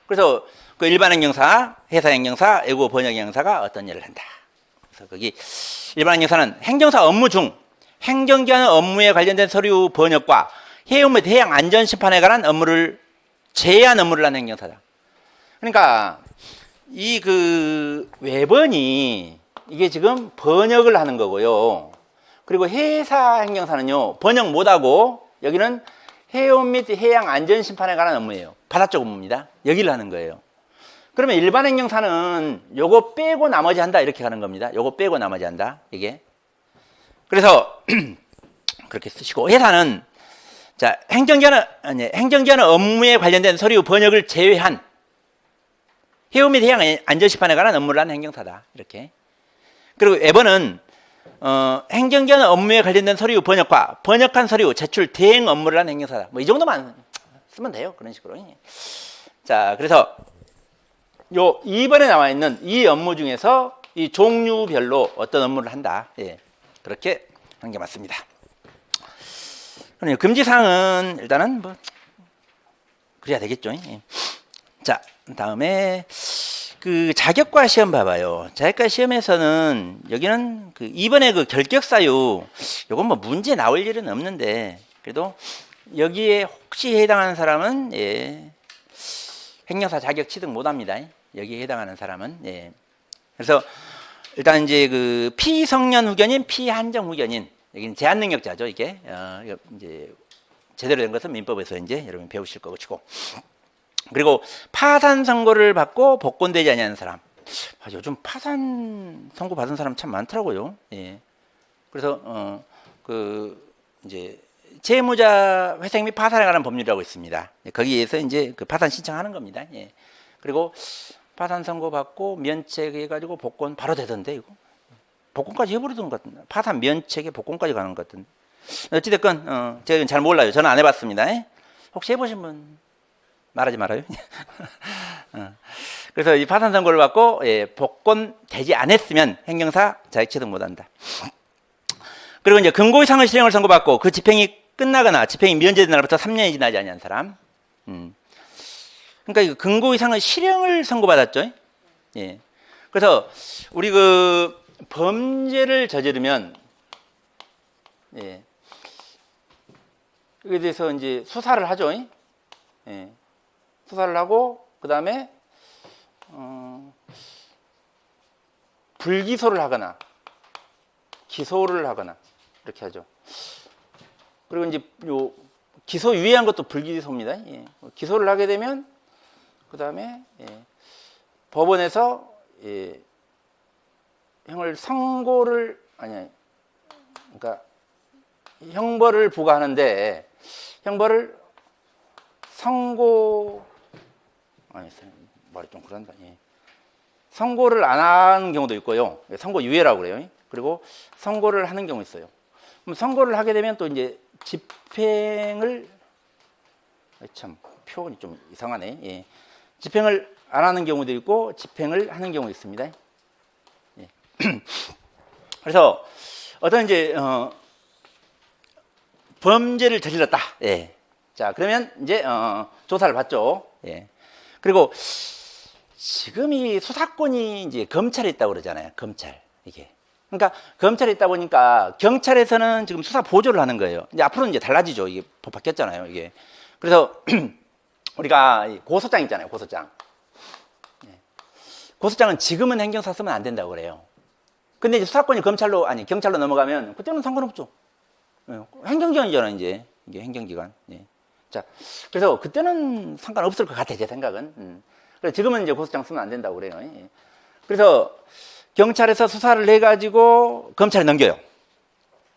그래서 일반 행정사, 회사 행정사, 외국어 번역 행정사가 어떤 일을 한다. 그래서 거기 일반 행정사는 행정사 업무 중 행정기관의 업무에 관련된 서류 번역과 해운 및 해양 안전 심판에 관한 업무를 제한 업무를 하는 행정사다. 그러니까 이 외번이 이게 지금 번역을 하는 거고요. 그리고 회사 행정사는요 번역 못하고 여기는 해운 및 해양 안전 심판에 관한 업무예요. 바다 쪽 업무입니다. 여기를 하는 거예요. 그러면 일반 행정사는 요거 빼고 나머지 한다 이렇게 가는 겁니다. 요거 빼고 나머지 한다 이게. 그래서 그렇게 쓰시고 회사는 자 행정기관은 업무에 관련된 서류 번역을 제외한 해운 및 해양 안전시판에 관한 업무를 하는 행정사다 이렇게. 그리고 앱은 행정기관 업무에 관련된 서류 번역과 번역한 서류 제출 대행 업무를 하는 행정사다. 뭐 이 정도만 쓰면 돼요. 그런 식으로. 자, 그래서 요 2번에 나와 있는 이 업무 중에서 이 종류별로 어떤 업무를 한다. 예, 그렇게 하는 게 맞습니다. 그럼 금지사항은 일단은 뭐 그래야 되겠죠. 예. 자, 다음에 그 자격과 시험 봐봐요. 자격과 시험에서는 여기는 그 이번에 그 결격사유 요건 뭐 문제 나올 일은 없는데 그래도 여기에 혹시 해당하는 사람은 예, 행정사 자격 취득 못합니다. 여기에 해당하는 사람은 예. 그래서 일단 이제 그 피성년 후견인, 피한정 후견인 여기는 제한 능력자죠. 이게 이거 이제 제대로 된 것은 민법에서 이제 여러분 배우실 거고. 그리고 파산 선고를 받고 복권되지 아니하는 사람. 요즘 파산 선고 받은 사람 참 많더라고요. 예. 그래서 그 이제 채무자 회생 및 파산에 관한 법률이라고 있습니다. 거기에서 이제 그 파산 신청하는 겁니다. 예. 그리고 파산 선고 받고 면책해가지고 복권 바로 되던데 이거 복권까지 해버리던 것 같은데 파산 면책에 복권까지 가는 것 같은데 어찌됐건 제가 잘 몰라요. 저는 안 해봤습니다. 예? 혹시 해보신 분 말하지 말아요. 그래서 이 파산 선고를 받고 예, 복권 되지 않았으면 행정사 자격 취득 못한다. 그리고 이제 금고 이상의 실형을 선고받고 그 집행이 끝나거나 집행이 면제된 날부터 3년이 지나지 아니한 사람. 그러니까 금고 이상의 실형을 선고받았죠. 예. 그래서 우리 그 범죄를 저지르면 예. 여기에 대해서 이제 수사를 하죠. 예. 수사를 하고 그다음에 불기소를 하거나 기소를 하거나 이렇게 하죠. 그리고 이제 요 기소 유예한 것도 불기소입니다. 예. 기소를 하게 되면 그다음에 예. 법원에서 예. 형을 선고를 그러니까 형벌을 부과하는데 형벌을 말이 좀 그런다. 예. 선고를 안 하는 경우도 있고요. 선고 유예라고 그래요. 그리고 선고를 하는 경우 있어요. 그럼 선고를 하게 되면 또 이제 집행을 참 표현이 좀 이상하네. 예. 집행을 안 하는 경우도 있고 집행을 하는 경우 있습니다. 예. 그래서 어떤 이제 범죄를 저질렀다. 예. 자, 그러면 이제 조사를 받죠. 예. 그리고 지금 이 수사권이 이제 검찰에 있다고 그러잖아요. 검찰 이게. 그러니까 검찰에 있다 보니까 경찰에서는 지금 수사 보조를 하는 거예요. 이제 앞으로는 이제 달라지죠. 이게 법 바뀌었잖아요. 이게. 그래서 우리가 고소장 있잖아요. 고소장. 예. 고소장은 지금은 행정사 쓰면 안 된다고 그래요. 근데 이제 수사권이 경찰로 넘어가면 그때는 상관없죠. 예. 행정기관이잖아요. 이제 이게 행정기관. 예. 자, 그래서 그때는 상관없을 것 같아, 제 생각은. 그래서 지금은 이제 고소장 쓰면 안 된다고 그래요. 예. 그래서 경찰에서 수사를 해가지고 검찰에 넘겨요.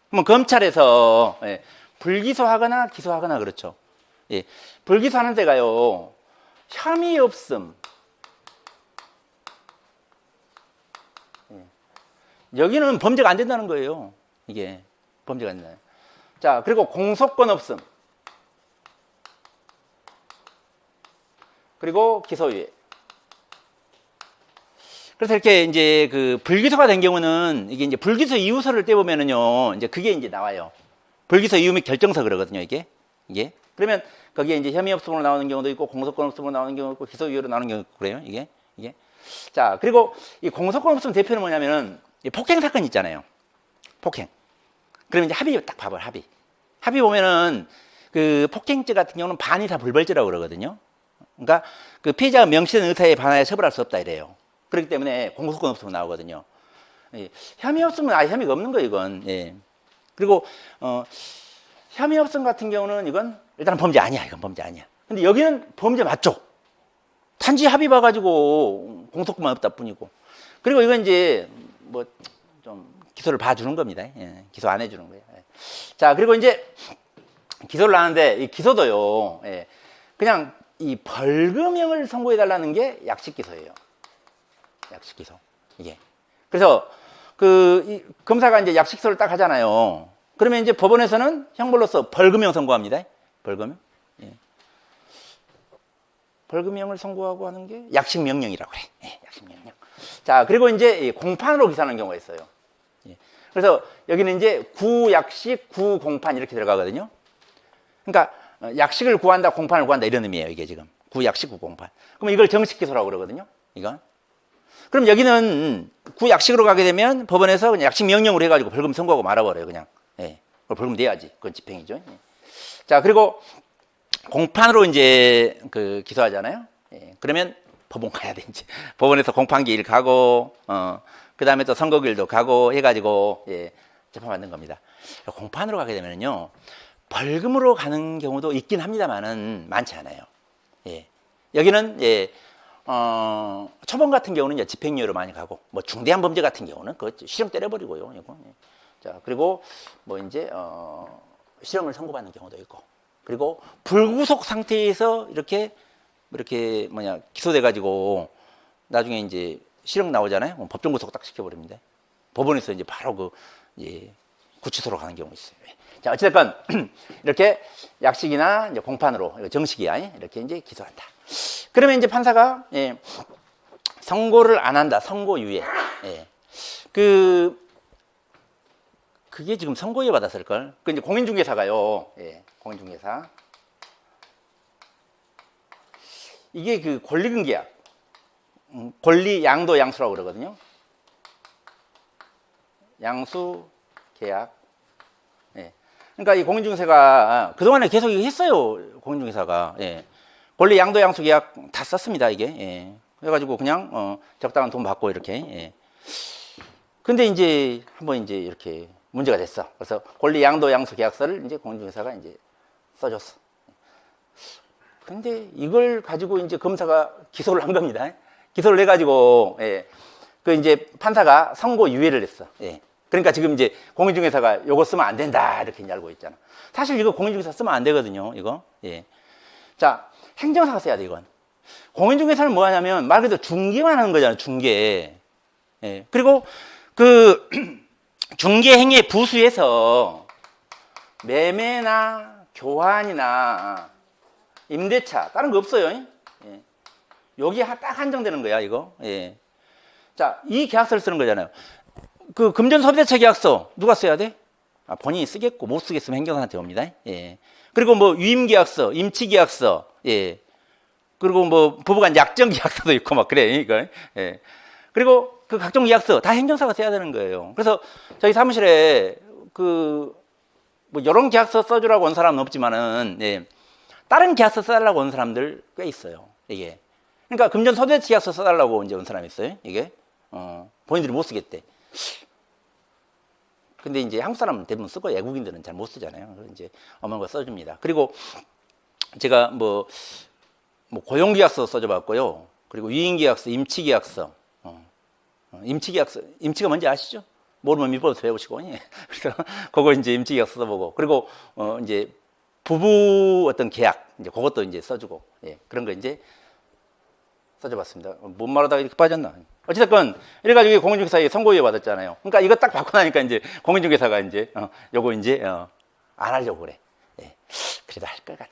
그러면 검찰에서 예, 불기소하거나 기소하거나 그렇죠. 예, 불기소하는 데가요, 혐의 없음. 예. 여기는 범죄가 안 된다는 거예요. 이게 범죄가 안 된다. 자, 그리고 공소권 없음. 그리고 기소유예. 그래서 이렇게 이제 그 불기소가 된 경우는 이게 이제 불기소 이유서를 떼보면은요, 이제 그게 이제 나와요. 불기소 이유 및 결정서 그러거든요, 이게. 그러면 거기에 이제 혐의 없음으로 나오는 경우도 있고, 공소권 없음으로 나오는 경우도 있고, 기소유예로 나오는 경우도 있고, 그래요, 이게. 자, 그리고 이 공소권 없음 대표는 뭐냐면은, 폭행 사건 있잖아요. 폭행. 그러면 이제 합의 딱 봐봐요, 합의. 합의 보면은 그 폭행죄 같은 경우는 반의사 불벌죄라고 그러거든요. 그러니까 그 피해자가 명시된 의사에 반하여 처벌할 수 없다 이래요. 그렇기 때문에 공소권 없으면 나오거든요. 예. 혐의 없으면 아예 혐의가 없는 거예요, 이건. 예. 그리고 혐의 없음 같은 경우는 이건 일단 범죄 아니야. 이건 범죄 아니야. 근데 여기는 범죄 맞죠? 단지 합의 봐가지고 공소권만 없다 뿐이고. 그리고 이건 이제 뭐 좀 기소를 봐주는 겁니다. 예, 기소 안 해주는 거예요. 예. 자, 그리고 이제 기소를 하는데 이 기소도요. 예, 그냥 이 벌금형을 선고해 달라는 게 약식 기소예요. 약식 기소 이게. 그래서 이 검사가 이제 약식 기소를 딱 하잖아요. 그러면 이제 법원에서는 형벌로서 벌금형 선고합니다. 벌금형. 예. 벌금형을 선고하고 하는 게 약식 명령이라고 그래. 예, 약식 명령. 자, 그리고 이제 공판으로 기소하는 경우가 있어요. 예. 그래서 여기는 이제 구약식, 구공판 이렇게 들어가거든요. 그러니까 약식을 구한다, 공판을 구한다 이런 의미예요. 이게 지금 구약식, 구공판. 그럼 이걸 정식 기소라고 그러거든요. 이건. 그럼 여기는 구약식으로 가게 되면 법원에서 그냥 약식 명령으로 해가지고 벌금 선고하고 말아버려요. 그냥. 예. 벌금 내야지. 그건 집행이죠. 예. 자, 그리고 공판으로 이제 기소하잖아요. 예. 그러면 법원 가야 돼, 이제. 법원에서 공판기일 가고, 그 다음에 또 선고일도 가고 해가지고, 예, 재판받는 겁니다. 공판으로 가게 되면요, 벌금으로 가는 경우도 있긴 합니다만은 많지 않아요. 예. 여기는, 예, 초범 같은 경우는 이제 집행유예로 많이 가고, 뭐 중대한 범죄 같은 경우는 그 실형 때려버리고요, 이거. 예. 자, 그리고 뭐 이제, 실형을 선고받는 경우도 있고, 그리고 불구속 상태에서 이렇게 기소돼가지고 나중에 이제 실형 나오잖아요. 법정 구속 딱 시켜버립니다. 법원에서 이제 바로 구치소로 가는 경우 있어요. 자, 어찌됐건 이렇게 약식이나 이제 공판으로 정식이야 이렇게 이제 기소한다. 그러면 이제 판사가 선고를 안 한다. 선고유예. 예. 그게 지금 선고유예 받았을 걸. 그 이제 공인중개사가요. 예. 공인중개사. 이게 그 권리금계약, 권리 양도 양수라고 그러거든요. 양수 계약. 예. 그러니까 이 공인중개사가 그동안에 계속 이거 했어요. 공인중개사가. 예. 권리 양도 양수 계약 다 썼습니다. 이게. 예. 그래가지고 그냥 적당한 돈 받고 이렇게. 예. 근데 이제 한번 이제 이렇게 문제가 됐어. 그래서 권리 양도 양수 계약서를 이제 공인중개사가 이제 써줬어. 근데 이걸 가지고 이제 검사가 기소를 한 겁니다. 기소를 해가지고, 예. 이제 판사가 선고유예를 했어. 예. 그러니까 지금 이제 공인중개사가 요거 쓰면 안 된다. 이렇게 이제 알고 있잖아. 사실 이거 공인중개사 쓰면 안 되거든요. 이거. 예. 자, 행정사가 써야 돼, 이건. 공인중개사는 뭐 하냐면 말 그대로 중개만 하는 거잖아요. 중개. 예. 그리고 중개 행위의 부수에서 매매나 교환이나 임대차 다른 거 없어요. 예. 여기 딱 한정되는 거야 이거. 예. 자, 이 계약서를 쓰는 거잖아요. 그 금전소비대차 계약서 누가 써야 돼? 본인이 쓰겠고 못 쓰겠으면 행정사한테 옵니다. 예. 그리고 뭐 유임계약서, 임치계약서, 예. 그리고 뭐 부부간 약정계약서도 있고 막 그래 이거. 예. 그리고 그 각종 계약서 다 행정사가 써야 되는 거예요. 그래서 저희 사무실에 뭐 이런 계약서 써주라고 온 사람은 없지만은. 예. 다른 계약서 써달라고 온 사람들 꽤 있어요. 이게. 그러니까 금전 소대체 계약서 써달라고 이제 온 사람이 있어요. 이게. 본인들이 못 쓰겠대. 근데 이제 한국 사람은 대부분 쓰고 외국인들은 잘 못 쓰잖아요. 그래서 이제 어마어마한 거 써줍니다. 그리고 제가 뭐 고용계약서 써줘봤고요. 그리고 유인계약서, 임치계약서. 임치계약서, 임치가 뭔지 아시죠? 모르면 밑보면서 배우시고. 예. 그래서 그거 이제 임치계약서 써보고. 그리고 이제 부부 어떤 계약, 이제 그것도 이제 써주고, 예, 그런 거 이제 써줘봤습니다. 뭔 말하다가 이렇게 빠졌나? 어찌됐건, 이래가지고 공인중개사에 선고유예 받았잖아요. 그러니까 이거 딱 받고 나니까 이제 공인중개사가 이제, 요거 이제, 안 하려고 그래. 예, 그래도 할 것 같아.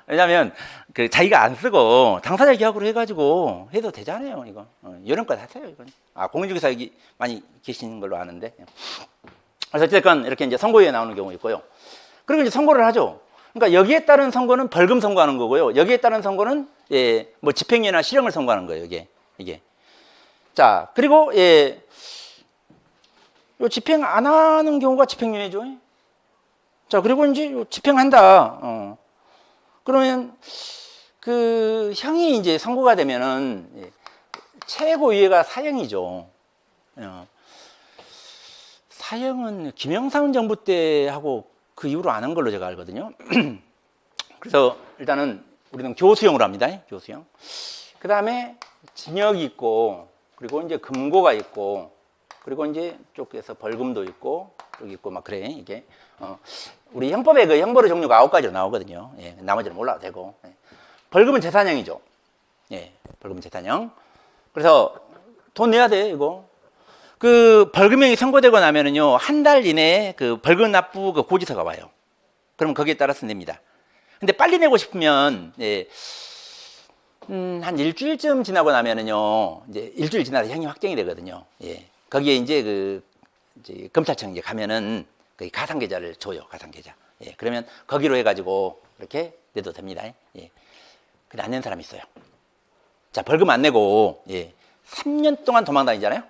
왜냐면, 자기가 안 쓰고 당사자 계약으로 해가지고 해도 되잖아요, 이거. 요령껏 하세요, 이건. 공인중개사 여기 많이 계시는 걸로 아는데. 그래서 어찌됐건 이렇게 이제 선고유예 나오는 경우 있고요. 그리고 이제 선고를 하죠. 그러니까 여기에 따른 선고는 벌금 선고하는 거고요. 여기에 따른 선고는 뭐 집행유예나 실형을 선고하는 거예요. 이게. 자, 그리고 요 집행 안 하는 경우가 집행유예죠. 자, 그리고 이제 요 집행한다. 그러면 형이 이제 선고가 되면은 최고유예가 사형이죠. 사형은 김영삼 정부 때 하고 그 이후로 안 한 걸로 제가 알거든요. 그래서 일단은 우리는 교수형으로 합니다. 교수형. 그 다음에 징역이 있고, 그리고 이제 금고가 있고, 그리고 이제 쪽에서 벌금도 있고, 여기 있고 막 그래. 이게 우리 형법에 그 형벌의 종류가 9가지로 나오거든요. 예, 나머지는 몰라도 되고. 예. 벌금은 재산형이죠. 예, 벌금은 재산형. 그래서 돈 내야 돼 이거. 그 벌금형이 선고되고 나면은요, 한 달 이내에 그 벌금 납부 그 고지서가 와요. 그럼 거기에 따라서 냅니다. 근데 빨리 내고 싶으면, 예, 한 일주일쯤 지나고 나면은요, 이제 일주일 지나서 형이 확정이 되거든요. 예. 거기에 이제 이제 검찰청 이제 가면은 그 가상계좌를 줘요, 가상계좌. 예. 그러면 거기로 해가지고 이렇게 내도 됩니다. 예. 근데 안 낸 사람이 있어요. 자, 벌금 안 내고, 예, 3년 동안 도망 다니잖아요?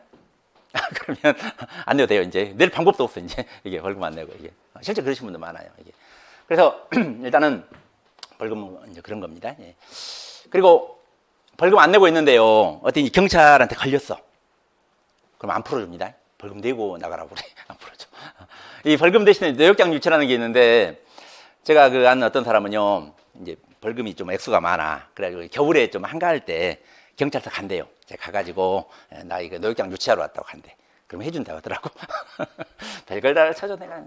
그러면 안 내도 돼요, 이제. 낼 방법도 없어, 이제. 이게 벌금 안 내고, 이게. 실제 그러신 분들 많아요, 이게. 그래서 일단은 벌금은 이제 그런 겁니다. 예. 그리고 벌금 안 내고 있는데요, 어떤 경찰한테 걸렸어. 그럼 안 풀어줍니다. 벌금 내고 나가라고 그래. 안 풀어줘. 이 벌금 대신에 내역장 유치라는 게 있는데, 제가 그 아는 어떤 사람은요, 이제 벌금이 좀 액수가 많아. 그래가지고 겨울에 좀 한가할 때 경찰서 간대요. 제가 가가지고 나 이거 노역장 유치하러 왔다고 한대. 그럼 해준다고 하더라고. 별걸 다 쳐줘 내가.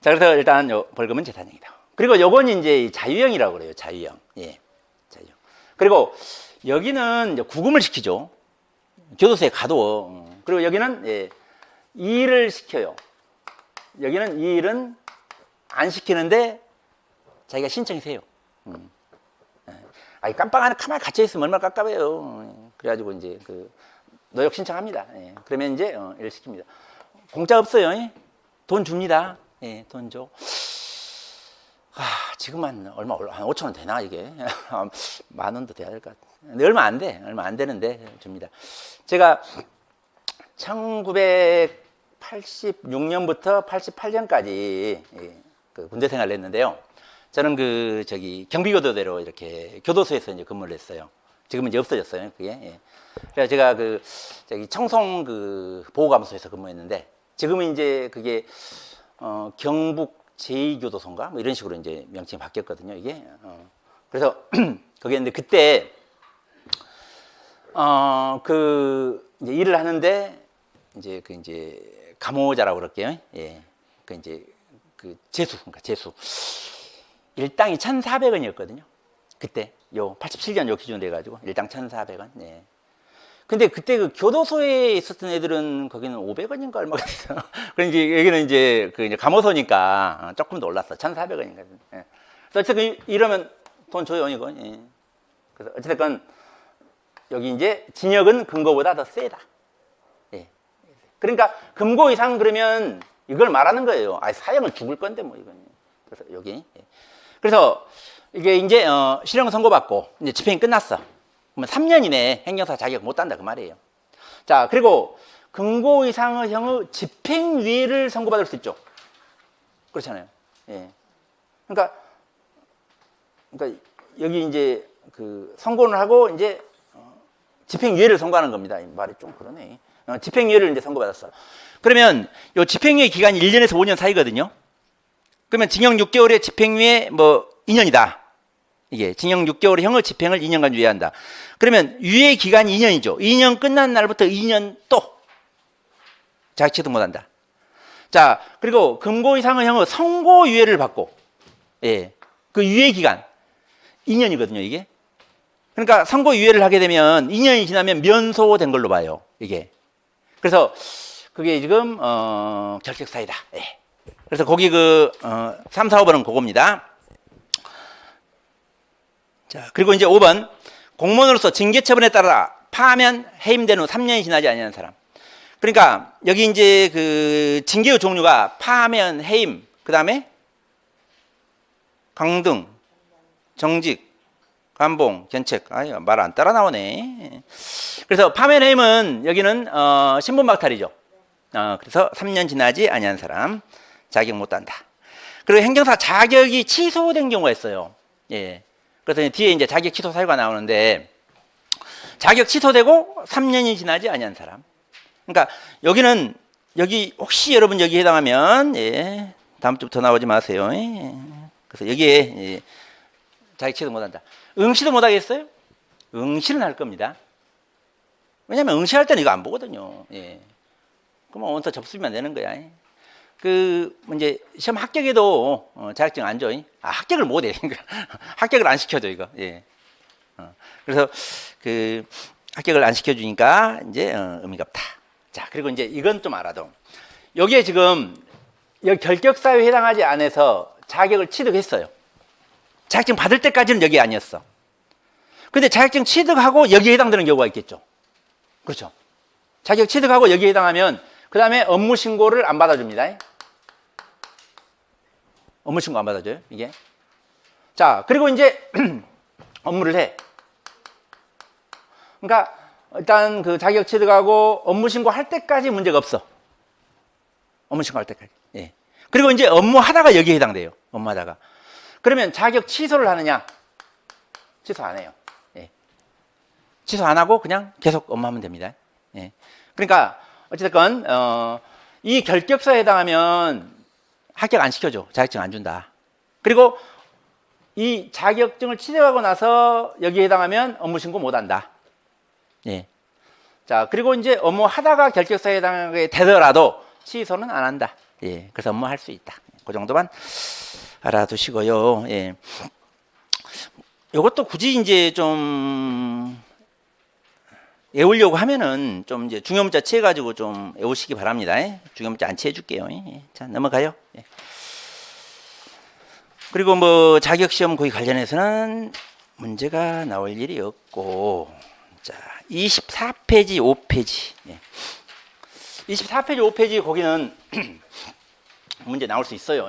자, 그래서 일단 요 벌금은 재산형이다. 그리고 요건 이제 자유형이라고 그래요. 자유형. 예, 자유형. 그리고 여기는 이제 구금을 시키죠. 교도소에 가도. 그리고 여기는, 예, 이 일을 시켜요. 여기는 이 일은 안 시키는데 자기가 신청해서 해요. 아니, 깜빡하네 가만히 갇혀있으면 얼마나 깝깝해요. 그래가지고 이제 그 노역 신청합니다. 예. 그러면 이제 일 시킵니다. 공짜 없어요. 예. 돈 줍니다. 예, 돈 줘. 지금은 얼마, 한 5천 원 되나 이게? 10,000원도 돼야 될 것 같아. 근데 얼마 안 돼. 얼마 안 되는데 줍니다. 제가 1986년부터 88년까지 그 군대 생활을 했는데요. 저는 경비교도대로 이렇게 교도소에서 이제 근무를 했어요. 지금은 이제 없어졌어요, 그게. 예. 그래서 제가 청송 보호감소에서 근무했는데, 지금은 이제 그게, 경북 제2교도소인가? 뭐 이런 식으로 이제 명칭이 바뀌었거든요, 이게. 그래서, 거기였는데, 그때, 이제 일을 하는데, 이제 감호자라고 그럴게요. 예. 그러니까 재수. 일당이 1,400원이었거든요. 그때, 87년 기준 돼가지고, 일당 1,400원. 예. 근데 그때 그 교도소에 있었던 애들은 거기는 500원인가 얼마가 됐어. 그러니까 여기는 이제 감호소니까 조금 더 올랐어. 1,400원인가. 예. 그래서 어쨌든 이러면 돈 줘요, 이거. 예. 그래서 어쨌든 여기 이제 징역은 금고보다 더 세다. 예. 그러니까 금고 이상 그러면 이걸 말하는 거예요. 사형을 죽을 건데 뭐 이건. 그래서 여기. 예. 그래서 이게 이제 실형 선고받고 이제 집행이 끝났어. 그러면 3년 이내에 행정사 자격 못 딴다 그 말이에요. 자, 그리고 금고 이상의 형의 집행유예를 선고받을 수 있죠. 그렇잖아요. 예. 그러니까 여기 이제 선고를 하고 이제 집행유예를 선고하는 겁니다. 말이 좀 그러네. 집행유예를 이제 선고받았어. 그러면 요 집행유예 기간이 1년에서 5년 사이거든요. 그러면 징역 6개월에 집행유예 2년이다. 이게 징역 6개월의 형의 집행을 2년간 유예한다. 그러면 유예 기간이 2년이죠. 2년 끝난 날부터 2년 또 자격취득 못한다. 자, 그리고 금고 이상의 형의 선고 유예를 받고, 예, 그 유예 기간 2년이거든요. 이게. 그러니까 선고 유예를 하게 되면 2년이 지나면 면소된 걸로 봐요. 이게. 그래서 그게 지금 결격사유다. 예. 그래서 거기 3, 4, 5번은 그겁니다. 자, 그리고 이제 5번. 공무원으로서 징계처분에 따라 파하면 해임된 후 3년이 지나지 아니하는 사람. 그러니까 여기 이제 징계의 종류가 파하면 해임, 그 다음에 강등, 정직, 감봉, 견책. 말 안 따라 나오네. 그래서 파면 해임은 여기는 신분박탈이죠. 그래서 3년 지나지 아니한 사람 자격 못 단다. 그리고 행정사 자격이 취소된 경우가 있어요. 예. 그래서 뒤에 이제 자격 취소 사유가 나오는데, 자격 취소되고 3년이 지나지 아니한 사람. 그러니까 여기 혹시 여러분 여기 해당하면, 예, 다음 주부터 나오지 마세요. 예. 그래서 여기에 자격 취득 못한다. 응시도 못하겠어요? 응시는 할 겁니다. 왜냐하면 응시할 때는 이거 안 보거든요. 예. 그러면 원서 접수면 되는 거야. 이제 시험 합격에도 자격증 안 줘. 합격을 못해. 합격을 안 시켜줘 이거. 예. 그래서 합격을 안 시켜주니까 이제 의미가 없다. 자, 그리고 이제 이건 좀 알아도 여기에 지금 여기 결격사유에 해당하지 않아서 자격을 취득했어요. 자격증 받을 때까지는 여기 아니었어. 근데 자격증 취득하고 여기에 해당되는 경우가 있겠죠. 그렇죠. 자격 취득하고 여기에 해당하면 그 다음에 업무 신고를 안 받아줍니다. 업무 신고 안 받아줘요, 이게. 자, 그리고 이제 업무를 해. 그러니까 일단 그 자격 취득하고 업무 신고 할 때까지 문제가 없어. 업무 신고 할 때까지. 예. 그리고 이제 업무 하다가 여기에 해당돼요. 업무 하다가. 그러면 자격 취소를 하느냐? 취소 안 해요. 예. 취소 안 하고 그냥 계속 업무하면 됩니다. 예. 그러니까 어쨌든 이 결격서에 해당하면 합격 안 시켜줘. 자격증 안 준다. 그리고 이 자격증을 취득하고 나서 여기에 해당하면 업무 신고 못 한다. 예. 자, 그리고 이제 업무 하다가 결격서에 해당하게 되더라도 취소는 안 한다. 예. 그래서 업무 할 수 있다. 그 정도만 알아두시고요. 예. 이것도 굳이 이제 좀 외우려고 하면은 좀 이제 중요 문자 취해가지고 좀 외우시기 바랍니다. 중요 문자 안 취해줄게요. 자, 넘어가요. 그리고 뭐 자격시험 거기 관련해서는 문제가 나올 일이 없고, 자, 24페이지, 5페이지. 24페이지, 5페이지 거기는 문제 나올 수 있어요.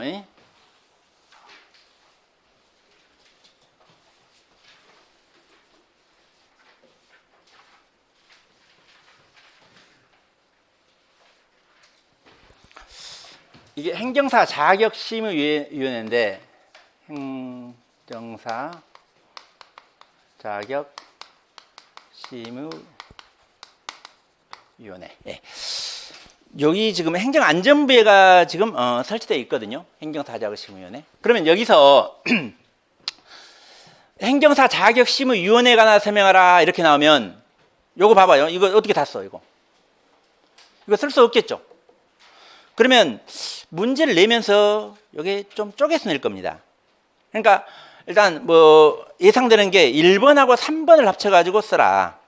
이게 행정사 자격심의위원회인데, 행정사 자격심의위원회. 예. 여기 지금 행정안전부가 지금 설치되어 있거든요. 행정사 자격심의위원회. 그러면 여기서 행정사 자격심의위원회에 관한 설명하라 이렇게 나오면 요거 봐봐요. 이거 어떻게 다 써? 이거 쓸 수 없겠죠. 그러면 문제를 내면서 이게 좀 쪼개서 낼 겁니다. 그러니까 일단 뭐 예상되는 게 1번하고 3번을 합쳐가지고 써라.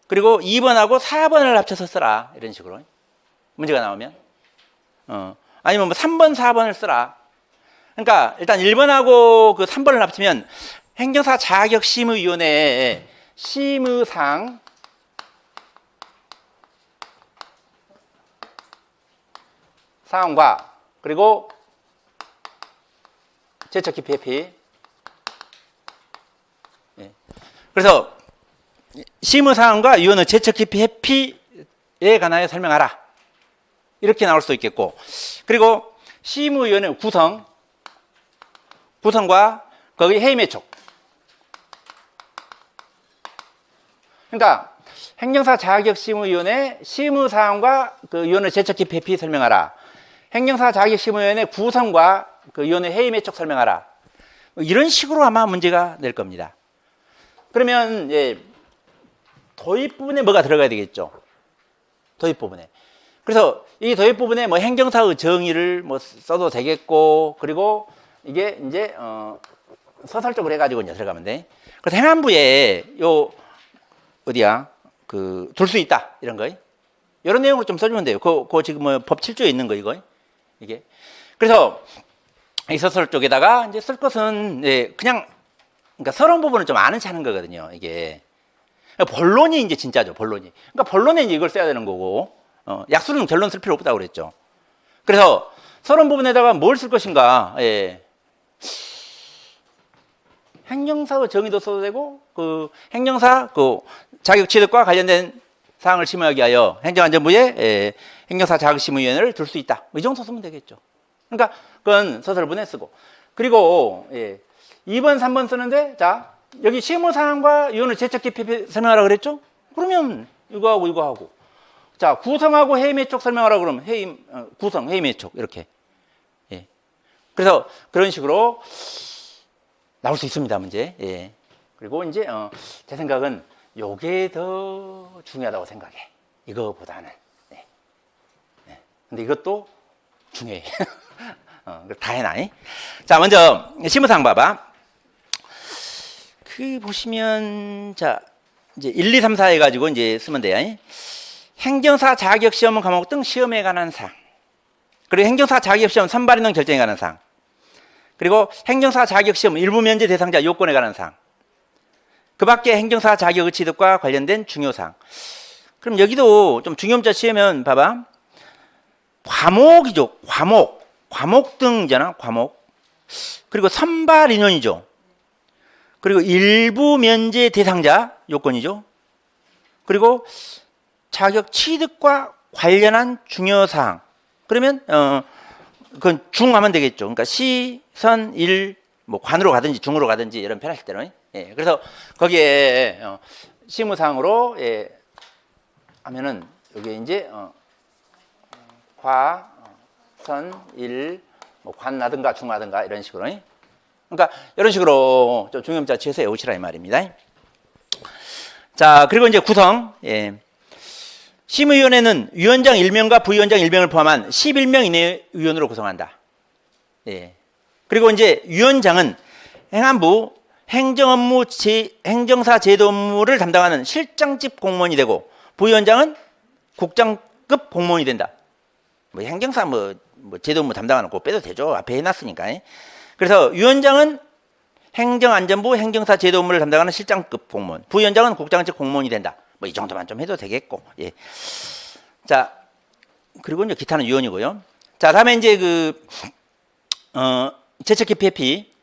그리고 2번하고 4번을 합쳐서 써라. 이런 식으로 문제가 나오면 아니면 뭐 3번, 4번을 써라. 그러니까 일단 1번하고 그 3번을 합치면 행정사 자격심의위원회의 심의상 사항과 그리고 제척 기피 회피. 예. 그래서 심의사항과 위원회 제척 기피 회피에 관하여 설명하라. 이렇게 나올 수 있겠고, 그리고 심의위원회 구성과 거기 해임의촉. 그러니까 행정사 자격심의위원회 심의사항과 그 위원회 제척 기피 회피 설명하라. 행정사 자격심의위원회 구성과 그 위원회 해임의촉 설명하라. 이런 식으로 아마 문제가 될 겁니다. 그러면 도입 부분에 뭐가 들어가야 되겠죠? 도입 부분에. 그래서 이 도입 부분에 뭐 행정사의 정의를 뭐 써도 되겠고, 그리고 이게 이제 서설적으로 해가지고 이제 들어가면 돼. 그래서 행안부에 어디야? 둘 수 있다 이런 거. 이런 내용으로 좀 써주면 돼요. 그거 지금 뭐 법 7조에 있는 거 이거. 이게. 그래서 이 서술 쪽에다가 이제 쓸 것은 그냥 그러니까 서론 부분은 좀 아는 차는 거거든요. 이게 본론이 이제 진짜죠. 본론이. 그러니까 본론에 이제 이걸 써야 되는 거고, 약수는 결론 쓸 필요 없다고 그랬죠. 그래서 서론 부분에다가 뭘 쓸 것인가? 행정사의 정의도 써도 되고, 그 행정사 자격 취득과 관련된 사항을 심의하기 위하여 행정안전부에 행정사 자격심의위원회를 둘 수 있다. 이 정도 쓰면 되겠죠. 그러니까 그건 서술분에 쓰고, 그리고 2번, 3번 쓰는데, 자 여기 심의사항과 위원회 제척 기피 설명하라 그랬죠? 그러면 이거하고 이거하고, 자 구성하고 해임의 쪽 설명하라 그러면 구성, 해임의 쪽 이렇게. 그래서 그런 식으로 나올 수 있습니다, 문제. 예. 그리고 이제 제 생각은 요게 더 중요하다고 생각해. 이거보다는. 네. 네. 근데 이것도 중요해. 다 해놔. 자, 먼저 시무사항 봐봐. 그 보시면 자 이제 1, 2, 3, 4 해가지고 이제 쓰면 돼요. 행정사 자격 시험 과목 등 시험에 관한 사항. 그리고 행정사 자격 시험 선발 인원 결정에 관한 사항. 그리고 행정사 자격 시험 일부 면제 대상자 요건에 관한 사항. 그 밖에 행정사 자격의 취득과 관련된 중요 사항. 그럼 여기도 좀 중요문자 치면 봐봐. 과목이죠. 과목 등이잖아. 과목. 그리고 선발 인원이죠. 그리고 일부 면제 대상자 요건이죠. 그리고 자격 취득과 관련한 중요 사항. 그러면 그건 중 하면 되겠죠. 그러니까 시, 선, 일, 뭐 관으로 가든지 중으로 가든지 이런 편하실 때는. 예. 그래서 거기에 시무상으로 예, 하면은 여기 이제 과, 선, 일, 뭐 관하든가 중하든가 이런 식으로. 그러니까 이런 식으로 좀 중요문자 취해서 외우시라 이 말입니다. 자, 그리고 이제 구성. 예. 심의위원회는 위원장 1명과 부위원장 1명을 포함한 11명 이내의 위원으로 구성한다. 예. 그리고 이제 위원장은 행안부 행정업무 행정사 제도 업무를 담당하는 실장직 공무원이 되고 부위원장은 국장급 공무원이 된다. 뭐 행정사 뭐 제도 업무 담당하는 거 빼도 되죠. 앞에 해놨으니까. 그래서 위원장은 행정안전부 행정사 제도 업무를 담당하는 실장급 공무원, 부위원장은 국장직 공무원이 된다. 뭐 이 정도만 좀 해도 되겠고. 예. 자, 그리고 이제 기타는 위원이고요. 자, 다음에 이제 제척기피 회피.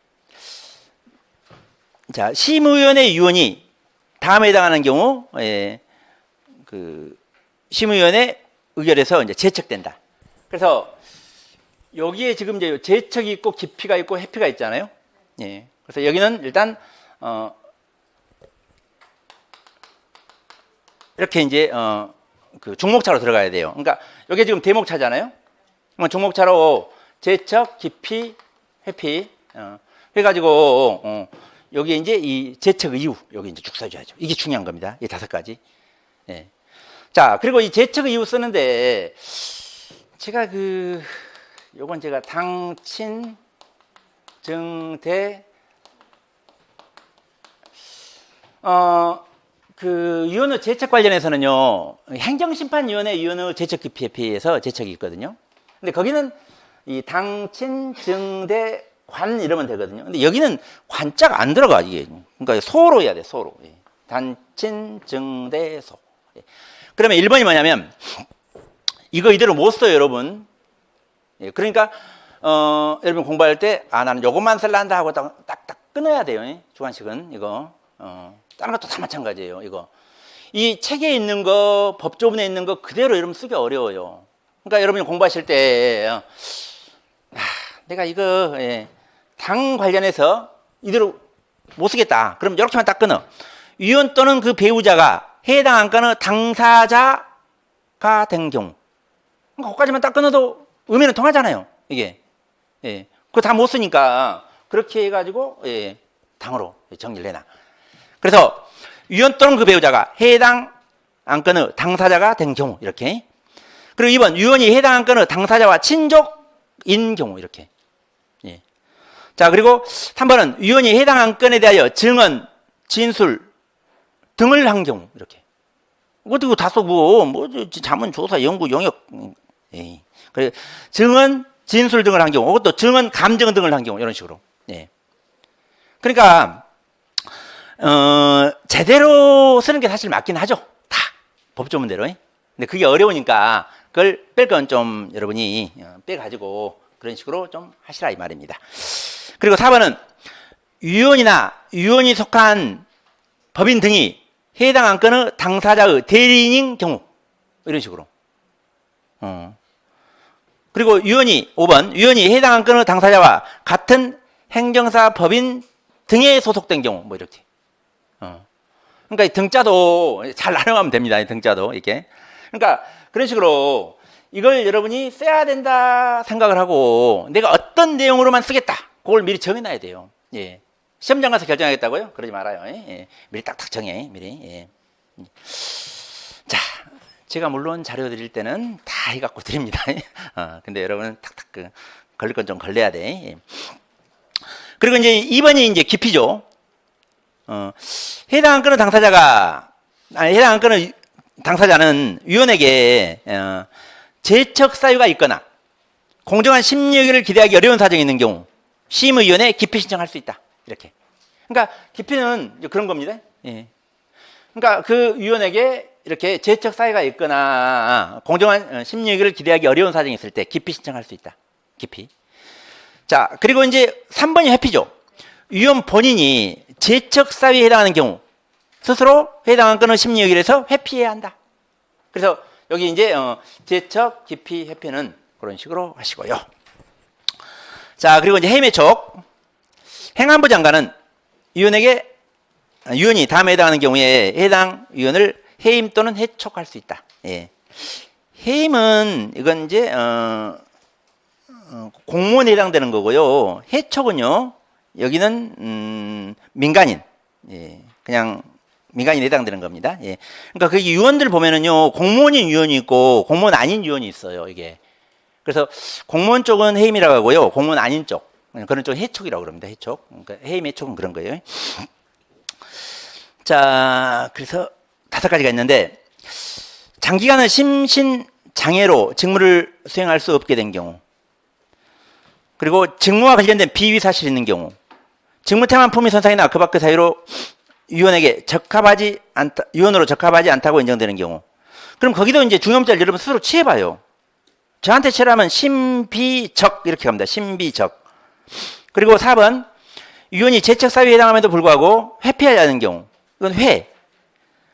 자, 심의위원회 위원이 다음에 해당하는 경우, 예, 심의위원회 의결에서 이제 제척된다. 그래서 여기에 지금 이제 제척이 있고 기피가 있고 회피가 있잖아요. 예. 그래서 여기는 일단 이렇게 이제 그 중목차로 들어가야 돼요. 그러니까 여기 지금 대목차잖아요. 그러면 중목차로 제척, 기피, 회피 해가지고 여기 이제 이 제척 이유 여기 이제 쭉 써줘야죠. 이게 중요한 겁니다. 이 5가지. 예. 자, 그리고 이 제척 이유 쓰는데 제가 요건 제가 당친 증대 위원회 제척 관련해서는요, 행정심판위원회 위원회 제척 기피 회피에서 제척이 있거든요. 근데 거기는 이 당친 증대 관 이러면 되거든요. 근데 여기는 관자가 안 들어가, 이게. 그러니까 소로 해야 돼, 소로. 예. 단친 증대 소. 예. 그러면 1번이 뭐냐면, 이거 이대로 못 써요, 여러분. 예. 그러니까, 여러분 공부할 때, 나는 요것만 쓸란다 하고 딱딱 끊어야 돼요. 예. 주관식은, 이거. 다른 것도 다 마찬가지예요, 이거. 이 책에 있는 거, 법조문에 있는 거 그대로 여러분 쓰기 어려워요. 그러니까 여러분이 공부하실 때, 내가 이거, 예, 당 관련해서 이대로 못 쓰겠다. 그럼 이렇게만 딱 끊어. 위원 또는 그 배우자가 해당 안건의 당사자가 된 경우. 그러니까 거기까지만 딱 끊어도 의미는 통하잖아요, 이게. 예. 그거 다 못 쓰니까 그렇게 해가지고, 예, 당으로 정리를 해놔. 그래서 위원 또는 그 배우자가 해당 안건의 당사자가 된 경우 이렇게. 그리고 2번 위원이 해당 안건의 당사자와 친족인 경우 이렇게. 예. 자, 그리고 3번은 위원이 해당 안건에 대하여 증언, 진술 등을 한 경우 이렇게. 어떻게 다 써고 뭐 자문, 조사, 연구, 영역. 예. 그래 증언, 진술 등을 한 경우, 그것도 증언, 감정 등을 한 경우 이런 식으로. 예. 그러니까. 제대로 쓰는 게 사실 맞긴 하죠. 다. 법조문대로. 근데 그게 어려우니까 그걸 뺄 건 좀 여러분이 빼가지고 그런 식으로 좀 하시라 이 말입니다. 그리고 4번은 위원이나 위원이 속한 법인 등이 해당 안건의 당사자의 대리인인 경우. 이런 식으로. 그리고 위원이, 5번, 위원이 해당 안건의 당사자와 같은 행정사 법인 등에 소속된 경우. 뭐 이렇게. 그러니까 이 등자도 잘 활용하면 됩니다. 이 등자도 이렇게. 그러니까 그런 식으로 이걸 여러분이 써야 된다 생각을 하고 내가 어떤 내용으로만 쓰겠다 그걸 미리 정해놔야 돼요. 예. 시험장 가서 결정하겠다고요? 그러지 말아요. 예. 미리 딱딱 정해. 미리. 예. 자, 제가 물론 자료 드릴 때는 다 해갖고 드립니다. 근데 여러분은 탁탁 걸릴 건 좀 걸려야 돼. 예. 그리고 이제 2번이 이제 깊이죠. 해당 안건의 해당 안건의 당사자는 위원에게 제척 사유가 있거나 공정한 심리의결을 기대하기 어려운 사정이 있는 경우 심의위원회에 기피 신청할 수 있다. 이렇게. 그러니까 기피는 그런 겁니다. 예. 그러니까 그 위원에게 이렇게 제척 사유가 있거나 공정한 심리의결을 기대하기 어려운 사정이 있을 때 기피 신청할 수 있다. 기피. 자, 그리고 이제 3번이 회피죠. 위원 본인이 제척 사유에 해당하는 경우 스스로 해당한 건을 심리의결에서 회피해야 한다. 그래서 여기 이제 제척, 기피, 회피는 그런 식으로 하시고요. 자, 그리고 이제 해임해촉. 행안부 장관은 위원이 다음에 해당하는 경우에 해당 위원을 해임 또는 해촉할 수 있다. 예. 해임은 이건 이제 공무원에 해당되는 거고요. 해촉은요. 여기는 민간인, 예. 그냥 민간인에 해당되는 겁니다. 예. 그러니까 그 위원들 보면은요, 공무원인 위원이 있고 공무원 아닌 위원이 있어요. 이게. 그래서 공무원 쪽은 해임이라고 하고요, 공무원 아닌 쪽 그런 쪽은 해촉이라고 그럽니다. 해촉. 그러니까 해임 해촉은 그런 거예요. 자, 그래서 5가지가 있는데 장기간의 심신 장애로 직무를 수행할 수 없게 된 경우, 그리고 직무와 관련된 비위 사실이 있는 경우, 직무 태만 품위 손상이나 그 밖의 사유로 위원으로 적합하지 않다고 인정되는 경우, 그럼 거기도 이제 중요점을 여러분 스스로 취해봐요. 저한테 취하면 신비적 이렇게 갑니다. 신비적. 그리고 4번 위원이 제척 사유에 해당함에도 불구하고 회피하지 않는 경우, 이건 회.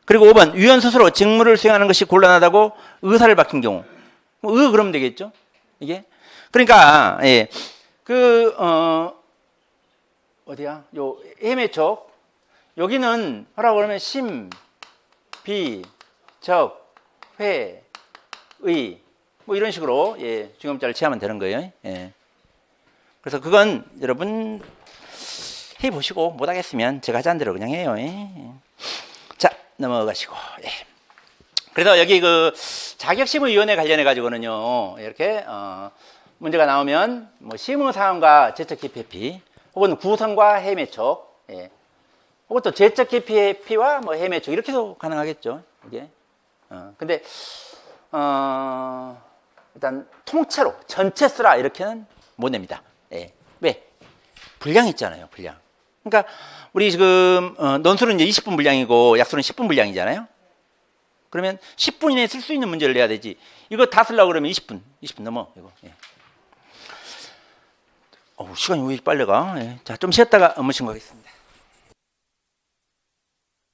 그리고 5번 위원 스스로 직무를 수행하는 것이 곤란하다고 의사를 밝힌 경우, 그러면 되겠죠. 이게 그러니까 예. 어디야? 요 해매촉 여기는 하라고 그러면 심, 비, 적, 회, 의 뭐 이런 식으로 예, 중요점을 취하면 되는 거예요. 예. 그래서 그건 여러분 해보시고 못하겠으면 제가 하자는 대로 그냥 해요. 예. 자, 넘어가시고. 예. 그래서 여기 그 자격심의위원회 관련해 가지고는요, 이렇게 문제가 나오면 뭐 심의사항과 제척 기피 회피, 혹은 구성과 해매촉, 예. 혹은 또 제척 기피 회피와 뭐 해매촉 이렇게도 가능하겠죠. 이게. 근데 일단 통째로 전체 쓰라 이렇게는 못 냅니다. 예. 왜? 분량이 있잖아요. 분량. 그러니까 우리 지금 논술은 이제 20분 분량이고 약술은 10분 분량이잖아요. 그러면 10분 이내에 쓸 수 있는 문제를 내야 되지. 이거 다 쓰려고 그러면 20분 넘어. 이거. 예. 시간이 왜 이렇게 빨리 가? 예. 자, 좀 쉬었다가 업무 신고하겠습니다.